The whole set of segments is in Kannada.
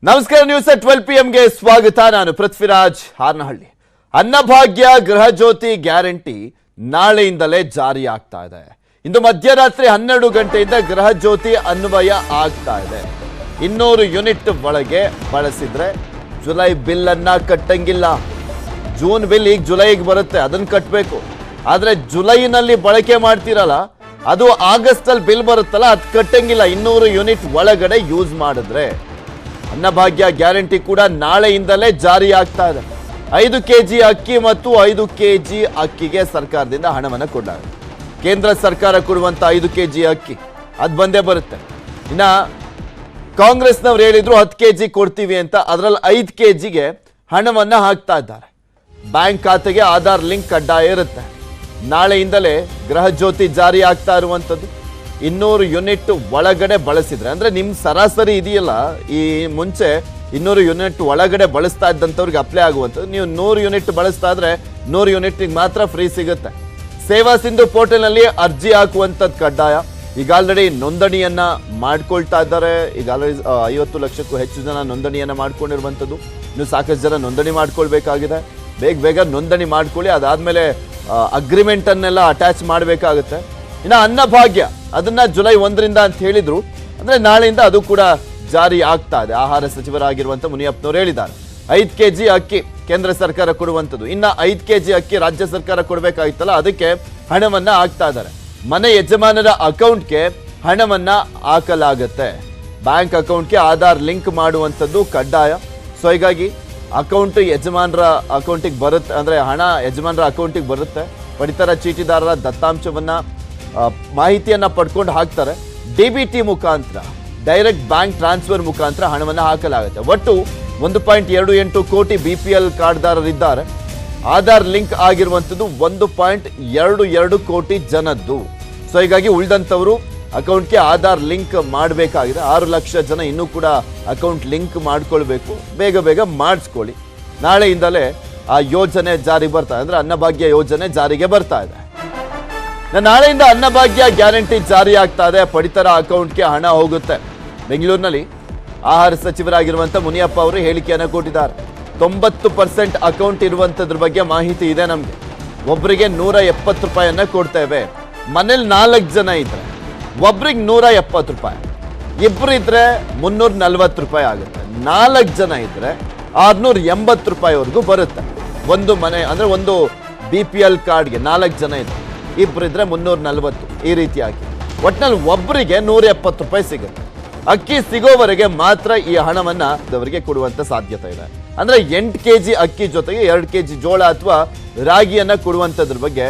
ನಮಸ್ಕಾರ ನ್ಯೂಸ್ 12 PM ಗೆ ಸ್ವಾಗತ. ನಾನು ಪೃಥ್ವಿರಾಜ್ ಹಾರ್ನಹಳ್ಳಿ. ಅನ್ನಭಾಗ್ಯ ಗೃಹ ಜ್ಯೋತಿ ಗ್ಯಾರಂಟಿ ನಾಳೆಯಿಂದಲೇ ಜಾರಿ ಆಗ್ತಾ ಇದೆ. ಇಂದು ಮಧ್ಯರಾತ್ರಿ 12 ಗಂಟೆಯಿಂದ ಗೃಹ ಜ್ಯೋತಿ ಅನ್ವಯ ಆಗ್ತಾ ಇದೆ. 200 ಯೂನಿಟ್ ಒಳಗೆ ಬಳಸಿದ್ರೆ ಜುಲೈ ಬಿಲ್ ಅನ್ನ ಕಟ್ಟಂಗಿಲ್ಲ. ಜೂನ್ ಬಿಲ್ ಈಗ ಜುಲೈಗೆ ಬರುತ್ತೆ, ಅದನ್ನ ಕಟ್ಟಬೇಕು. ಆದ್ರೆ ಜುಲೈನಲ್ಲಿ ಬಳಕೆ ಮಾಡ್ತಿರಲ್ಲ, ಅದು ಆಗಸ್ಟ್ ಅಲ್ಲಿ ಬಿಲ್ ಬರುತ್ತಲ್ಲ, ಅದು ಕಟ್ಟಂಗಿಲ್ಲ. 200 ಯೂನಿಟ್ ಒಳಗಡೆ ಯೂಸ್ ಮಾಡಿದ್ರೆ ಅನ್ನಭಾಗ್ಯ ಗ್ಯಾರಂಟಿ ಕೂಡ ನಾಳೆಯಿಂದಲೇ ಜಾರಿ ಆಗ್ತಾ ಇದೆ. 5 kg ಅಕ್ಕಿ ಮತ್ತು 5 kg ಅಕ್ಕಿಗೆ ಸರ್ಕಾರದಿಂದ ಹಣವನ್ನು ಕೊಡಲಾಗಿದೆ. ಕೇಂದ್ರ ಸರ್ಕಾರ ಕೊಡುವಂತ 5 kg ಅಕ್ಕಿ ಅದು ಬಂದೇ ಬರುತ್ತೆ. ಇನ್ನ ಕಾಂಗ್ರೆಸ್ನವ್ರು ಹೇಳಿದ್ರು 10 kg ಕೊಡ್ತೀವಿ ಅಂತ, ಅದರಲ್ಲಿ 5 kgಗೆ ಹಣವನ್ನ ಹಾಕ್ತಾ ಇದ್ದಾರೆ. ಬ್ಯಾಂಕ್ ಖಾತೆಗೆ ಆಧಾರ್ ಲಿಂಕ್ ಕಡ್ಡಾಯ ಇರುತ್ತೆ. ನಾಳೆಯಿಂದಲೇ ಗೃಹ ಜ್ಯೋತಿ ಜಾರಿ ಆಗ್ತಾ ಇರುವಂಥದ್ದು. 200 ಯೂನಿಟ್ ಒಳಗಡೆ ಬಳಸಿದ್ರೆ, ಅಂದ್ರೆ ನಿಮ್ ಸರಾಸರಿ ಇದೆಯಲ್ಲ, ಈ ಮುಂಚೆ 200 ಯೂನಿಟ್ ಒಳಗಡೆ ಬಳಸ್ತಾ ಇದ್ದಂಥವ್ರಿಗೆ ಅಪ್ಲೈ ಆಗುವಂಥದ್ದು. ನೀವು 100 ಯೂನಿಟ್ ಬಳಸ್ತಾ ಇದ್ರೆ 100 ಯೂನಿಟ್ಗೆ ಮಾತ್ರ ಫ್ರೀ ಸಿಗುತ್ತೆ. ಸೇವಾ ಸಿಂಧು ಪೋರ್ಟಲ್ನಲ್ಲಿ ಅರ್ಜಿ ಹಾಕುವಂಥದ್ದು ಕಡ್ಡಾಯ. ಈಗ ಆಲ್ರೆಡಿ ನೋಂದಣಿಯನ್ನ ಮಾಡ್ಕೊಳ್ತಾ ಇದ್ದಾರೆ. ಈಗ ಆಲ್ರೆಡಿ 50 ಲಕ್ಷಕ್ಕೂ ಹೆಚ್ಚು ಜನ ನೋಂದಣಿಯನ್ನ ಮಾಡ್ಕೊಂಡಿರುವಂಥದ್ದು. ಇನ್ನು ಸಾಕಷ್ಟು ಜನ ನೋಂದಣಿ ಮಾಡ್ಕೊಳ್ಬೇಕಾಗಿದೆ. ಬೇಗ ನೋಂದಣಿ ಮಾಡ್ಕೊಳ್ಳಿ. ಅದಾದ್ಮೇಲೆ ಅಗ್ರಿಮೆಂಟ್ ಅನ್ನೆಲ್ಲ ಅಟ್ಯಾಚ್ ಮಾಡಬೇಕಾಗುತ್ತೆ. ಇನ್ನು ಅನ್ನಭಾಗ್ಯ ಅದನ್ನ ಜುಲೈ 1ರಿಂದ ಅಂತ ಹೇಳಿದ್ರು, ಅಂದ್ರೆ ನಾಳೆಯಿಂದ ಅದು ಕೂಡ ಜಾರಿ ಆಗ್ತಾ ಇದೆ. ಆಹಾರ ಸಚಿವರಾಗಿರುವಂತ ಮುನಿಯಪ್ಪನವರು ಹೇಳಿದ್ದಾರೆ. 5 kg ಅಕ್ಕಿ ಕೇಂದ್ರ ಸರ್ಕಾರ ಕೊಡುವಂಥದ್ದು. ಇನ್ನ 5 kg ಅಕ್ಕಿ ರಾಜ್ಯ ಸರ್ಕಾರ ಕೊಡಬೇಕಾಗಿತ್ತಲ್ಲ, ಅದಕ್ಕೆ ಹಣವನ್ನ ಹಾಕ್ತಾ ಇದ್ದಾರೆ. ಮನೆ ಯಜಮಾನರ ಅಕೌಂಟ್ಗೆ ಹಣವನ್ನ ಹಾಕಲಾಗತ್ತೆ. ಬ್ಯಾಂಕ್ ಅಕೌಂಟ್ಗೆ ಆಧಾರ್ ಲಿಂಕ್ ಮಾಡುವಂಥದ್ದು ಕಡ್ಡಾಯ. ಸೊ ಹೀಗಾಗಿ ಅಕೌಂಟ್ ಯಜಮಾನರ ಅಕೌಂಟಿಗೆ ಬರುತ್ತೆ, ಅಂದ್ರೆ ಹಣ ಯಜಮಾನರ ಅಕೌಂಟಿಗೆ ಬರುತ್ತೆ. ಪಡಿತರ ಚೀಟಿದಾರರ ದತ್ತಾಂಶವನ್ನ ಮಾಹಿತಿಯನ್ನ ಪಡ್ಕೊಂಡು ಹಾಕ್ತಾರೆ. DBT ಮುಖಾಂತರ, ಡೈರೆಕ್ಟ್ ಬ್ಯಾಂಕ್ ಟ್ರಾನ್ಸ್ಫರ್ ಮುಖಾಂತರ ಹಣವನ್ನು ಹಾಕಲಾಗುತ್ತೆ. ಒಟ್ಟು 1.28 ಕೋಟಿ BPL ಕಾರ್ಡ್ದಾರರಿದ್ದಾರೆ. ಆಧಾರ್ ಲಿಂಕ್ ಆಗಿರುವಂಥದ್ದು 1.22 ಕೋಟಿ ಜನದ್ದು. ಸೊ ಹೀಗಾಗಿ ಉಳಿದಂಥವರು ಅಕೌಂಟ್ಗೆ ಆಧಾರ್ ಲಿಂಕ್ ಮಾಡಬೇಕಾಗಿದೆ. 6 ಲಕ್ಷ ಜನ ಇನ್ನೂ ಕೂಡ ಅಕೌಂಟ್ ಲಿಂಕ್ ಮಾಡ್ಕೊಳ್ಬೇಕು. ಬೇಗ ಮಾಡಿಸ್ಕೊಳ್ಳಿ. ನಾಳೆಯಿಂದಲೇ ಆ ಯೋಜನೆ ಜಾರಿ ಬರ್ತಾ ಇದೆ, ಅಂದ್ರೆ ಅನ್ನಭಾಗ್ಯ ಯೋಜನೆ ಜಾರಿಗೆ ಬರ್ತಾ ಇದೆ. ನಾಳೆಯಿಂದ ಅನ್ನಭಾಗ್ಯ ಗ್ಯಾರಂಟಿ ಜಾರಿ ಆಗ್ತಾ ಇದೆ. ಪಡಿತರ ಅಕೌಂಟ್ಗೆ ಹಣ ಹೋಗುತ್ತೆ. ಬೆಂಗಳೂರಿನಲ್ಲಿ ಆಹಾರ ಸಚಿವರಾಗಿರುವಂತ ಮುನಿಯಪ್ಪ ಅವರು ಹೇಳಿಕೆಯನ್ನು ಕೊಟ್ಟಿದ್ದಾರೆ. 90% ಅಕೌಂಟ್ ಇರುವಂತದ್ರ ಬಗ್ಗೆ ಮಾಹಿತಿ ಇದೆ ನಮ್ಗೆ. ಒಬ್ಬರಿಗೆ 170 ರೂಪಾಯಿಯನ್ನ ಕೊಡ್ತೇವೆ. ಮನೇಲಿ 4 ಜನ ಇದ್ರೆ ಒಬ್ರಿಗೆ 170 ರೂಪಾಯಿ, ಇಬ್ರು ಇದ್ರೆ 340 ರೂಪಾಯಿ ಆಗುತ್ತೆ. 4 ಜನ ಇದ್ರೆ 680 ರೂಪಾಯಿವರೆಗೂ ಬರುತ್ತೆ. ಒಂದು ಮನೆ ಅಂದ್ರೆ ಒಂದು BPL ಕಾರ್ಡ್ಗೆ 4 ಜನ ಇದ್ರೆ, ಇಬ್ರು ಇದ್ರೆ 340, ಈ ರೀತಿಯಾಗಿ ಒಟ್ಟಿನಲ್ಲಿ ಒಬ್ಬರಿಗೆ 170 ರೂಪಾಯಿ ಸಿಗುತ್ತೆ. ಅಕ್ಕಿ ಸಿಗೋವರೆಗೆ ಮಾತ್ರ ಈ ಹಣವನ್ನ ಅವರಿಗೆ ಕೊಡುವಂತ ಸಾಧ್ಯತೆ ಇದೆ. ಅಂದ್ರೆ 8 kg ಅಕ್ಕಿ ಜೊತೆಗೆ 2 kg ಜೋಳ ಅಥವಾ ರಾಗಿಯನ್ನ ಕೊಡುವಂತದ್ರ ಬಗ್ಗೆ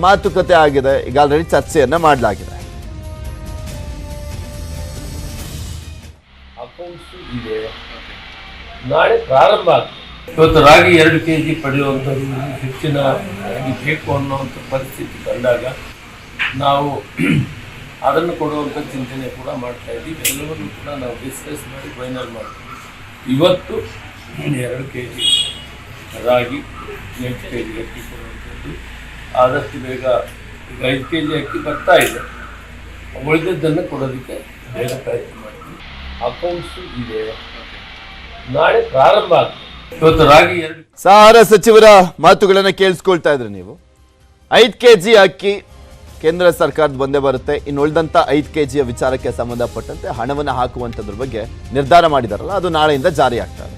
ಮಾತುಕತೆ ಆಗಿದೆ. ಈಗ ಆಲ್ರೆಡಿ ಚರ್ಚೆಯನ್ನ ಮಾಡಲಾಗಿದೆ. ನಾಳೆ ಪ್ರಾರಂಭ ಆಗ್ತದೆ. ಇವತ್ತು ರಾಗಿ 2 kg ಪಡೆಯುವಂಥದ್ದು ಹೆಚ್ಚಿನ ಬೇಕು ಅನ್ನುವಂಥ ಪರಿಸ್ಥಿತಿ ಬಂದಾಗ ನಾವು ಅದನ್ನು ಕೊಡುವಂಥ ಚಿಂತನೆ ಕೂಡ ಮಾಡ್ತಾ ಇದ್ದೀವಿ. ಎಲ್ಲವನ್ನೂ ಕೂಡ ನಾವು ಡಿಸ್ಕಸ್ ಮಾಡಿ ಫೈನಲ್ ಮಾಡ್ತೀವಿ. ಇವತ್ತು 2 kg ರಾಗಿ, 8 kg ಅಕ್ಕಿ ಕೊಡುವಂಥದ್ದು ಆದಷ್ಟು ಬೇಗ. ಈಗ 5 kg ಅಕ್ಕಿ ಬರ್ತಾ ಇದೆ, ಉಳಿದದ್ದನ್ನು ಕೊಡೋದಕ್ಕೆ ಬೇಗ ಪ್ರಯತ್ನ ಮಾಡ್ತೀವಿ. ಅಕೌಂಟ್ಸು ಇದೆ, ನಾಳೆ ಪ್ರಾರಂಭ ಆಗ್ತದೆ. ಇವತ್ತು ರಾಗಿ ಆಹಾರ ಸಚಿವರ ಮಾತುಗಳನ್ನ ಕೇಳಿಸ್ಕೊಳ್ತಾ ಇದ್ರೆ ನೀವು. 5 kg ಅಕ್ಕಿ ಕೇಂದ್ರ ಸರ್ಕಾರದ ಬಂದೇ ಬರುತ್ತೆ. ಇನ್ನು ಉಳಿದಂತ 5 kg ವಿಚಾರಕ್ಕೆ ಸಂಬಂಧಪಟ್ಟಂತೆ ಹಣವನ್ನು ಹಾಕುವಂತದ್ರ ಬಗ್ಗೆ ನಿರ್ಧಾರ ಮಾಡಿದಾರಲ್ಲ, ಅದು ನಾಳೆಯಿಂದ ಜಾರಿ ಆಗ್ತದೆ.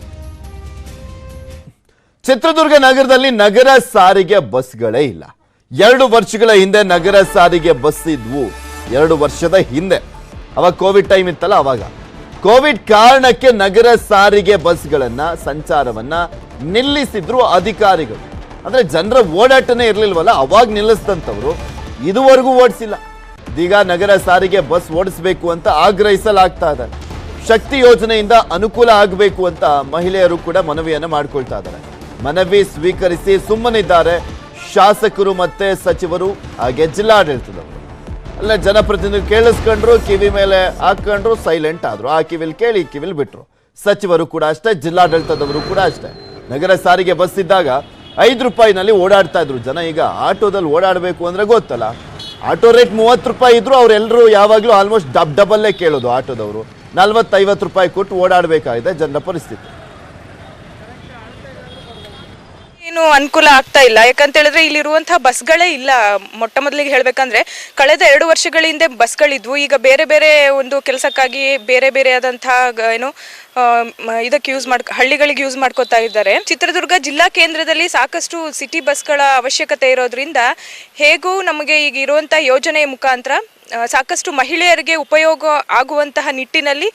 ಚಿತ್ರದುರ್ಗ ನಗರದಲ್ಲಿ ನಗರ ಸಾರಿಗೆ ಬಸ್ಗಳೇ ಇಲ್ಲ. 2 ವರ್ಷಗಳ ಹಿಂದೆ ನಗರ ಸಾರಿಗೆ ಬಸ್ ಇದ್ವು. 2 ವರ್ಷದ ಹಿಂದೆ, ಅವಾಗ ಕೋವಿಡ್ ಟೈಮ್ ಇತ್ತಲ್ಲ, ಅವಾಗ ಕೋವಿಡ್ ಕಾರಣಕ್ಕೆ ನಗರ ಸಾರಿಗೆ ಬಸ್ಗಳನ್ನ ಸಂಚಾರವನ್ನ ನಿಲ್ಲಿಸಿದ್ರು ಅಧಿಕಾರಿಗಳು. ಅಂದ್ರೆ ಜನರ ಓಡಾಟನೇ ಇರ್ಲಿಲ್ವಲ್ಲ, ಅವಾಗ ನಿಲ್ಲಿಸಿದಂಥವ್ರು ಇದುವರೆಗೂ ಓಡಿಸಿಲ್ಲ. ಇದೀಗ ನಗರ ಸಾರಿಗೆ ಬಸ್ ಓಡಿಸಬೇಕು ಅಂತ ಆಗ್ರಹಿಸಲಾಗ್ತಾ ಇದೆ. ಶಕ್ತಿ ಯೋಜನೆಯಿಂದ ಅನುಕೂಲ ಆಗಬೇಕು ಅಂತ ಮಹಿಳೆಯರು ಕೂಡ ಮನವಿಯನ್ನ ಮಾಡ್ಕೊಳ್ತಾ ಇದ್ದಾರೆ. ಮನವಿ ಸ್ವೀಕರಿಸಿ ಸುಮ್ಮನಿದ್ದಾರೆ ಶಾಸಕರು ಮತ್ತೆ ಸಚಿವರು, ಹಾಗೆ ಜಿಲ್ಲಾಡಳಿತದವರು. ಅಲ್ಲ, ಜನಪ್ರತಿನಿಧಿ ಕೇಳಿಸ್ಕೊಂಡ್ರು, ಕಿವಿ ಮೇಲೆ ಹಾಕೊಂಡ್ರು, ಸೈಲೆಂಟ್ ಆದ್ರು. ಆ ಕಿವಿಲ್ ಕೇಳಿ ಈ ಕಿವಿಲ್ ಬಿಟ್ರು. ಸಚಿವರು ಕೂಡ ಅಷ್ಟೇ, ಜಿಲ್ಲಾಡಳಿತದವರು ಕೂಡ ಅಷ್ಟೇ. ನಗರ ಸಾರಿಗೆ ಬಸ್ ಇದ್ದಾಗ 5 ರೂಪಾಯಿನಲ್ಲಿ ಓಡಾಡ್ತಾ ಇದ್ರು ಜನ. ಈಗ ಆಟೋದಲ್ಲಿ ಓಡಾಡಬೇಕು ಅಂದ್ರೆ ಗೊತ್ತಲ್ಲ, ಆಟೋ ರೇಟ್ 30 ರೂಪಾಯಿ ಇದ್ರು ಅವರೆಲ್ಲರೂ ಯಾವಾಗಲೂ ಆಲ್ಮೋಸ್ಟ್ ಡಬಲ್ಲೇ ಕೇಳೋದು ಆಟೋದವರು. 40-50 ರೂಪಾಯಿ ಕೊಟ್ಟು ಓಡಾಡಬೇಕಾಗಿದೆ ಜನರ ಪರಿಸ್ಥಿತಿ. ಏನು ಅನುಕೂಲ ಆಗ್ತಾ ಇಲ್ಲ. ಯಾಕಂತ ಹೇಳಿದ್ರೆ ಇಲ್ಲಿರುವಂತಹ ಬಸ್ಗಳೇ ಇಲ್ಲ. ಮೊಟ್ಟ ಮೊದಲಿಗೆ ಹೇಳ್ಬೇಕಂದ್ರೆ ಕಳೆದ 2 ವರ್ಷಗಳ ಹಿಂದೆ ಬಸ್ಗಳಿದ್ವು. ಈಗ ಬೇರೆ ಬೇರೆ ಒಂದು ಕೆಲಸಕ್ಕಾಗಿ ಬೇರೆ ಬೇರೆ ಆದಂತಹ ಏನು ಇದಕ್ಕೆ ಹಳ್ಳಿಗಳಿಗೆ ಯೂಸ್ ಮಾಡ್ಕೋತಾ ಇದ್ದಾರೆ. ಚಿತ್ರದುರ್ಗ ಜಿಲ್ಲಾ ಕೇಂದ್ರದಲ್ಲಿ ಸಾಕಷ್ಟು ಸಿಟಿ ಬಸ್ಗಳ ಅವಶ್ಯಕತೆ ಇರೋದ್ರಿಂದ ಹೇಗೂ ನಮಗೆ ಈಗ ಇರುವಂತಹ ಯೋಜನೆಯ ಮುಖಾಂತರ ಸಾಕಷ್ಟು ಮಹಿಳೆಯರಿಗೆ ಉಪಯೋಗ ಆಗುವಂತಹ ನಿಟ್ಟಿನಲ್ಲಿ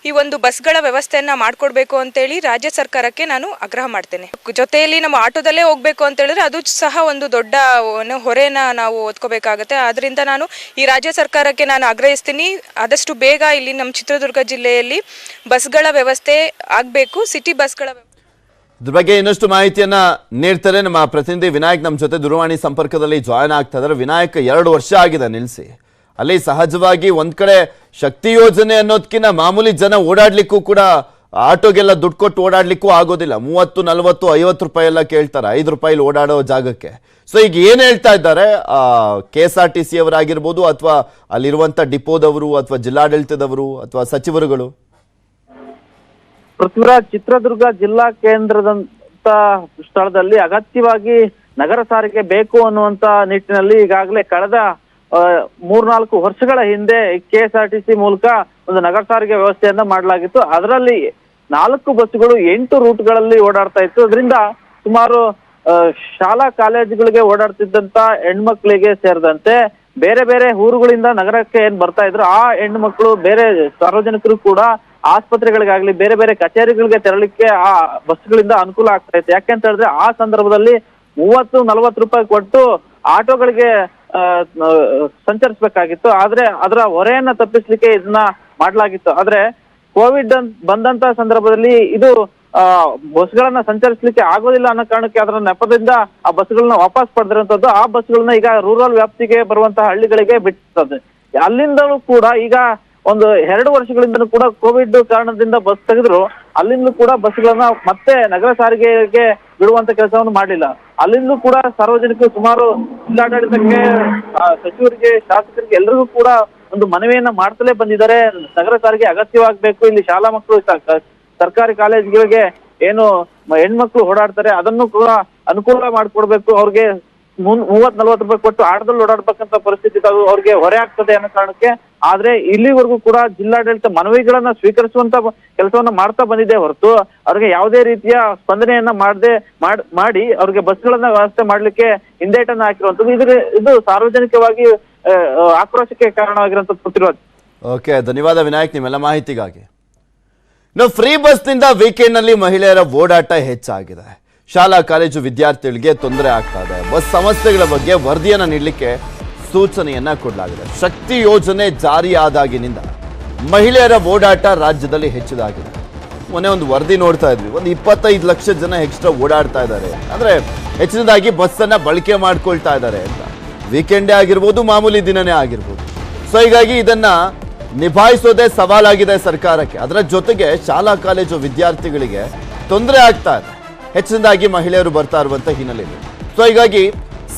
ಈ ಒಂದು ಬಸ್ಗಳ ವ್ಯವಸ್ಥೆಯನ್ನ ಮಾಡಿಕೊಡ್ಬೇಕು ಅಂತೇಳಿ ರಾಜ್ಯ ಸರ್ಕಾರಕ್ಕೆ ನಾನು ಆಗ್ರಹ ಮಾಡ್ತೇನೆ. ಜೊತೆಯಲ್ಲಿ ನಮ್ಮ ಆಟೋದಲ್ಲೇ ಹೋಗ್ಬೇಕು ಅಂತ ಹೇಳಿದ್ರೆ ಅದು ಸಹ ಒಂದು ದೊಡ್ಡ ಹೊರೆನ ನಾವು ಹೊತ್ಕೋಬೇಕಾಗತ್ತೆ. ಆದ್ರಿಂದ ನಾನು ಈ ರಾಜ್ಯ ಸರ್ಕಾರಕ್ಕೆ ನಾನು ಆಗ್ರಹಿಸ್ತೀನಿ, ಆದಷ್ಟು ಬೇಗ ಇಲ್ಲಿ ನಮ್ಮ ಚಿತ್ರದುರ್ಗ ಜಿಲ್ಲೆಯಲ್ಲಿ ಬಸ್ಗಳ ವ್ಯವಸ್ಥೆ ಆಗಬೇಕು. ಸಿಟಿ ಬಸ್ಗಳ ಇದ್ರ ಬಗ್ಗೆ ಇನ್ನಷ್ಟು ಮಾಹಿತಿಯನ್ನ ನೀಡ್ತಾರೆ ನಮ್ಮ ಪ್ರತಿನಿಧಿ ವಿನಾಯಕ್. ನಮ್ಮ ಜೊತೆ ದೂರವಾಣಿ ಸಂಪರ್ಕದಲ್ಲಿ ಜಾಯ್ನ್ ಆಗ್ತಾ ಇದ್ದಾರೆ. ವಿನಾಯಕ್, 2 ವರ್ಷ ಆಗಿದೆ ನಿಲ್ಲಿಸಿ. ಅಲ್ಲಿ ಸಹಜವಾಗಿ ಒಂದ್ ಕಡೆ ಶಕ್ತಿ ಯೋಜನೆ ಅನ್ನೋದಕ್ಕಿಂತ ಮಾಮೂಲಿ ಜನ ಓಡಾಡ್ಲಿಕ್ಕೂ ಕೂಡ ಆಟೋಗೆಲ್ಲ ದುಡ್ಡು ಕೊಟ್ಟು ಓಡಾಡ್ಲಿಕ್ಕೂ ಆಗೋದಿಲ್ಲ. 30, 40, 50 ರೂಪಾಯಿ ಎಲ್ಲ ಕೇಳ್ತಾರೆ 5 ರೂಪಾಯಿಲಿ ಓಡಾಡೋ ಜಾಗಕ್ಕೆ. ಸೊ ಈಗ ಏನ್ ಹೇಳ್ತಾ ಇದ್ದಾರೆ KSRTC ಅವರಾಗಿರ್ಬೋದು ಅಥವಾ ಅಲ್ಲಿರುವಂತ ಡಿಪೋದವರು ಅಥವಾ ಜಿಲ್ಲಾಡಳಿತದವರು ಅಥವಾ ಸಚಿವರುಗಳು? ಪೃಥ್ವಿರಾಜ್, ಚಿತ್ರದುರ್ಗ ಜಿಲ್ಲಾ ಕೇಂದ್ರದಂತ ಸ್ಥಳದಲ್ಲಿ ಅಗತ್ಯವಾಗಿ ನಗರ ಸಾರಿಗೆ ಬೇಕು ಅನ್ನುವಂತ ನಿಟ್ಟಿನಲ್ಲಿ ಈಗಾಗಲೇ ಕಳೆದ 3-4 ವರ್ಷಗಳ ಹಿಂದೆ KSRTC ಮೂಲಕ ಒಂದು ನಗರ ಸಾರಿಗೆ ವ್ಯವಸ್ಥೆಯನ್ನ ಮಾಡಲಾಗಿತ್ತು. ಅದರಲ್ಲಿ 4 ಬಸ್ಸುಗಳು 8 ರೂಟ್ಗಳಲ್ಲಿ ಓಡಾಡ್ತಾ ಇತ್ತು. ಅದರಿಂದ ಸುಮಾರು ಶಾಲಾ ಕಾಲೇಜುಗಳಿಗೆ ಓಡಾಡ್ತಿದ್ದಂತ ಹೆಣ್ಮಕ್ಳಿಗೆ ಸೇರಿದಂತೆ ಬೇರೆ ಬೇರೆ ಊರುಗಳಿಂದ ನಗರಕ್ಕೆ ಏನ್ ಬರ್ತಾ ಇದ್ರು ಆ ಹೆಣ್ಮಕ್ಳು, ಬೇರೆ ಸಾರ್ವಜನಿಕರು ಕೂಡ ಆಸ್ಪತ್ರೆಗಳಿಗಾಗ್ಲಿ ಬೇರೆ ಬೇರೆ ಕಚೇರಿಗಳಿಗೆ ತೆರಳಿಕ್ಕೆ ಆ ಬಸ್ಗಳಿಂದ ಅನುಕೂಲ ಆಗ್ತಾ ಇತ್ತು. ಯಾಕೆಂತ ಹೇಳಿದ್ರೆ ಆ ಸಂದರ್ಭದಲ್ಲಿ 30-40 ರೂಪಾಯಿ ಕೊಟ್ಟು ಆಟೋಗಳಿಗೆ ಸಂಚರಿಸಬೇಕಾಗಿತ್ತು. ಆದ್ರೆ ಅದರ ಹೊರೆಯನ್ನ ತಪ್ಪಿಸ್ಲಿಕ್ಕೆ ಇದನ್ನ ಮಾಡಲಾಗಿತ್ತು. ಆದ್ರೆ ಕೋವಿಡ್ ಬಂದಂತ ಸಂದರ್ಭದಲ್ಲಿ ಇದು ಬಸ್ಗಳನ್ನ ಸಂಚರಿಸಲಿಕ್ಕೆ ಆಗೋದಿಲ್ಲ ಅನ್ನೋ ಕಾರಣಕ್ಕೆ ಅದರ ನೆಪದಿಂದ ಆ ಬಸ್ಗಳನ್ನ ವಾಪಸ್ ಪಡೆದಿರುವಂತದ್ದು. ಆ ಬಸ್ಗಳನ್ನ ಈಗ ರೂರಲ್ ವ್ಯಾಪ್ತಿಗೆ ಬರುವಂತಹ ಹಳ್ಳಿಗಳಿಗೆ ಬಿಟ್ಟಿರ್ತದೆ. ಅಲ್ಲಿಂದಲೂ ಕೂಡ ಈಗ ಒಂದು 2 ವರ್ಷಗಳಿಂದಲೂ ಕೂಡ ಕೋವಿಡ್ ಕಾರಣದಿಂದ ಬಸ್ ತೆಗೆದ್ರು. ಅಲ್ಲಿಂದಲೂ ಕೂಡ ಬಸ್ಗಳನ್ನ ಮತ್ತೆ ನಗರ ಸಾರಿಗೆಗೆ ಬಿಡುವಂತ ಕೆಲಸವನ್ನು ಮಾಡಲಿಲ್ಲ. ಅಲ್ಲಿಂದಲೂ ಕೂಡ ಸಾರ್ವಜನಿಕರು ಸುಮಾರು ಜಿಲ್ಲಾಡಳಿತಕ್ಕೆ, ಸಚಿವರಿಗೆ, ಶಾಸಕರಿಗೆ ಎಲ್ಲರಿಗೂ ಕೂಡ ಒಂದು ಮನವಿಯನ್ನ ಮಾಡ್ತಲೇ ಬಂದಿದ್ದಾರೆ. ನಗರ ಸಾರಿಗೆ ಅಗತ್ಯವಾಗಬೇಕು. ಇಲ್ಲಿ ಶಾಲಾ ಮಕ್ಕಳು, ಸರ್ಕಾರಿ ಕಾಲೇಜುಗಳಿಗೆ ಏನು ಹೆಣ್ಮಕ್ಳು ಓಡಾಡ್ತಾರೆ ಅದನ್ನು ಕೂಡ ಅನುಕೂಲ ಮಾಡಿಕೊಡ್ಬೇಕು. ಅವ್ರಿಗೆ 30-40 ರೂಪಾಯಿ ಕೊಟ್ಟು ಆಟೋದಲ್ಲಿ ಓಡಾಡ್ಬೇಕಂತ ಪರಿಸ್ಥಿತಿ ಅದು ಅವ್ರಿಗೆ ಹೊರೆ ಆಗ್ತದೆ ಅನ್ನೋ ಕಾರಣಕ್ಕೆ. ಆದ್ರೆ ಇಲ್ಲಿವರೆಗೂ ಕೂಡ ಜಿಲ್ಲಾಡಳಿತ ಮನವಿಗಳನ್ನ ಸ್ವೀಕರಿಸುವಂತ ಕೆಲಸವನ್ನ ಮಾಡ್ತಾ ಬಂದಿದೆ ಹೊರತು ಅವ್ರಿಗೆ ಯಾವುದೇ ರೀತಿಯ ಸ್ಪಂದನೆಯನ್ನ ಮಾಡಿ ಅವ್ರಿಗೆ ಬಸ್ಗಳನ್ನ ವ್ಯವಸ್ಥೆ ಮಾಡ್ಲಿಕ್ಕೆ ಹಿಂದೇಟನ್ನ ಹಾಕಿರುವಂತದ್ದು. ಇದು ಸಾರ್ವಜನಿಕವಾಗಿ ಆಕ್ರೋಶಕ್ಕೆ ಕಾರಣವಾಗಿರುವಂತದ್ದು. ಪೃಥ್ವಿರಾಜ್, ಓಕೆ, ಧನ್ಯವಾದ ವಿನಾಯಕ್ ನಿಮ್ಮೆಲ್ಲ ಮಾಹಿತಿಗಾಗಿ. ಇನ್ನು ಫ್ರೀ ಬಸ್ನಿಂದ ವೀಕೆಂಡ್ ನಲ್ಲಿ ಮಹಿಳೆಯರ ಓಡಾಟ ಹೆಚ್ಚಾಗಿದೆ. ಶಾಲಾ ಕಾಲೇಜು ವಿದ್ಯಾರ್ಥಿಗಳಿಗೆ ತೊಂದರೆ ಆಗ್ತಾ ಇದೆ. ಬಸ್ ಸಮಸ್ಯೆಗಳ ಬಗ್ಗೆ ವರದಿಯನ್ನ ನೀಡಲಿಕ್ಕೆ ಸೂಚನೆಯನ್ನ ಕೊಡಲಾಗಿದೆ. ಶಕ್ತಿ ಯೋಜನೆ ಜಾರಿಯಾದಾಗಿನಿಂದ ಮಹಿಳೆಯರ ಓಡಾಟ ರಾಜ್ಯದಲ್ಲಿ ಹೆಚ್ಚಿದಾಗಿದೆ. ಮೊನ್ನೆ ಒಂದು ವರದಿ ನೋಡ್ತಾ ಇದ್ವಿ, ಒಂದು 25 ಲಕ್ಷ ಜನ ಎಕ್ಸ್ಟ್ರಾ ಓಡಾಡ್ತಾ ಇದ್ದಾರೆ, ಅಂದ್ರೆ ಹೆಚ್ಚಿನದಾಗಿ ಬಸ್ಸನ್ನ ಬಳಕೆ ಮಾಡ್ಕೊಳ್ತಾ ಇದ್ದಾರೆ ಅಂತ. ವೀಕೆಂಡೇ ಆಗಿರ್ಬೋದು, ಮಾಮೂಲಿ ದಿನನೇ ಆಗಿರ್ಬೋದು. ಸೊ ಹೀಗಾಗಿ ಇದನ್ನ ನಿಭಾಯಿಸೋದೇ ಸವಾಲಾಗಿದೆ ಸರ್ಕಾರಕ್ಕೆ. ಅದರ ಜೊತೆಗೆ ಶಾಲಾ ಕಾಲೇಜು ವಿದ್ಯಾರ್ಥಿಗಳಿಗೆ ತೊಂದರೆ ಆಗ್ತಾ ಇದೆ, ಹೆಚ್ಚಿನದಾಗಿ ಮಹಿಳೆಯರು ಬರ್ತಾ ಇರುವಂತ ಹಿನ್ನೆಲೆಯಲ್ಲಿ. ಸೊ ಹೀಗಾಗಿ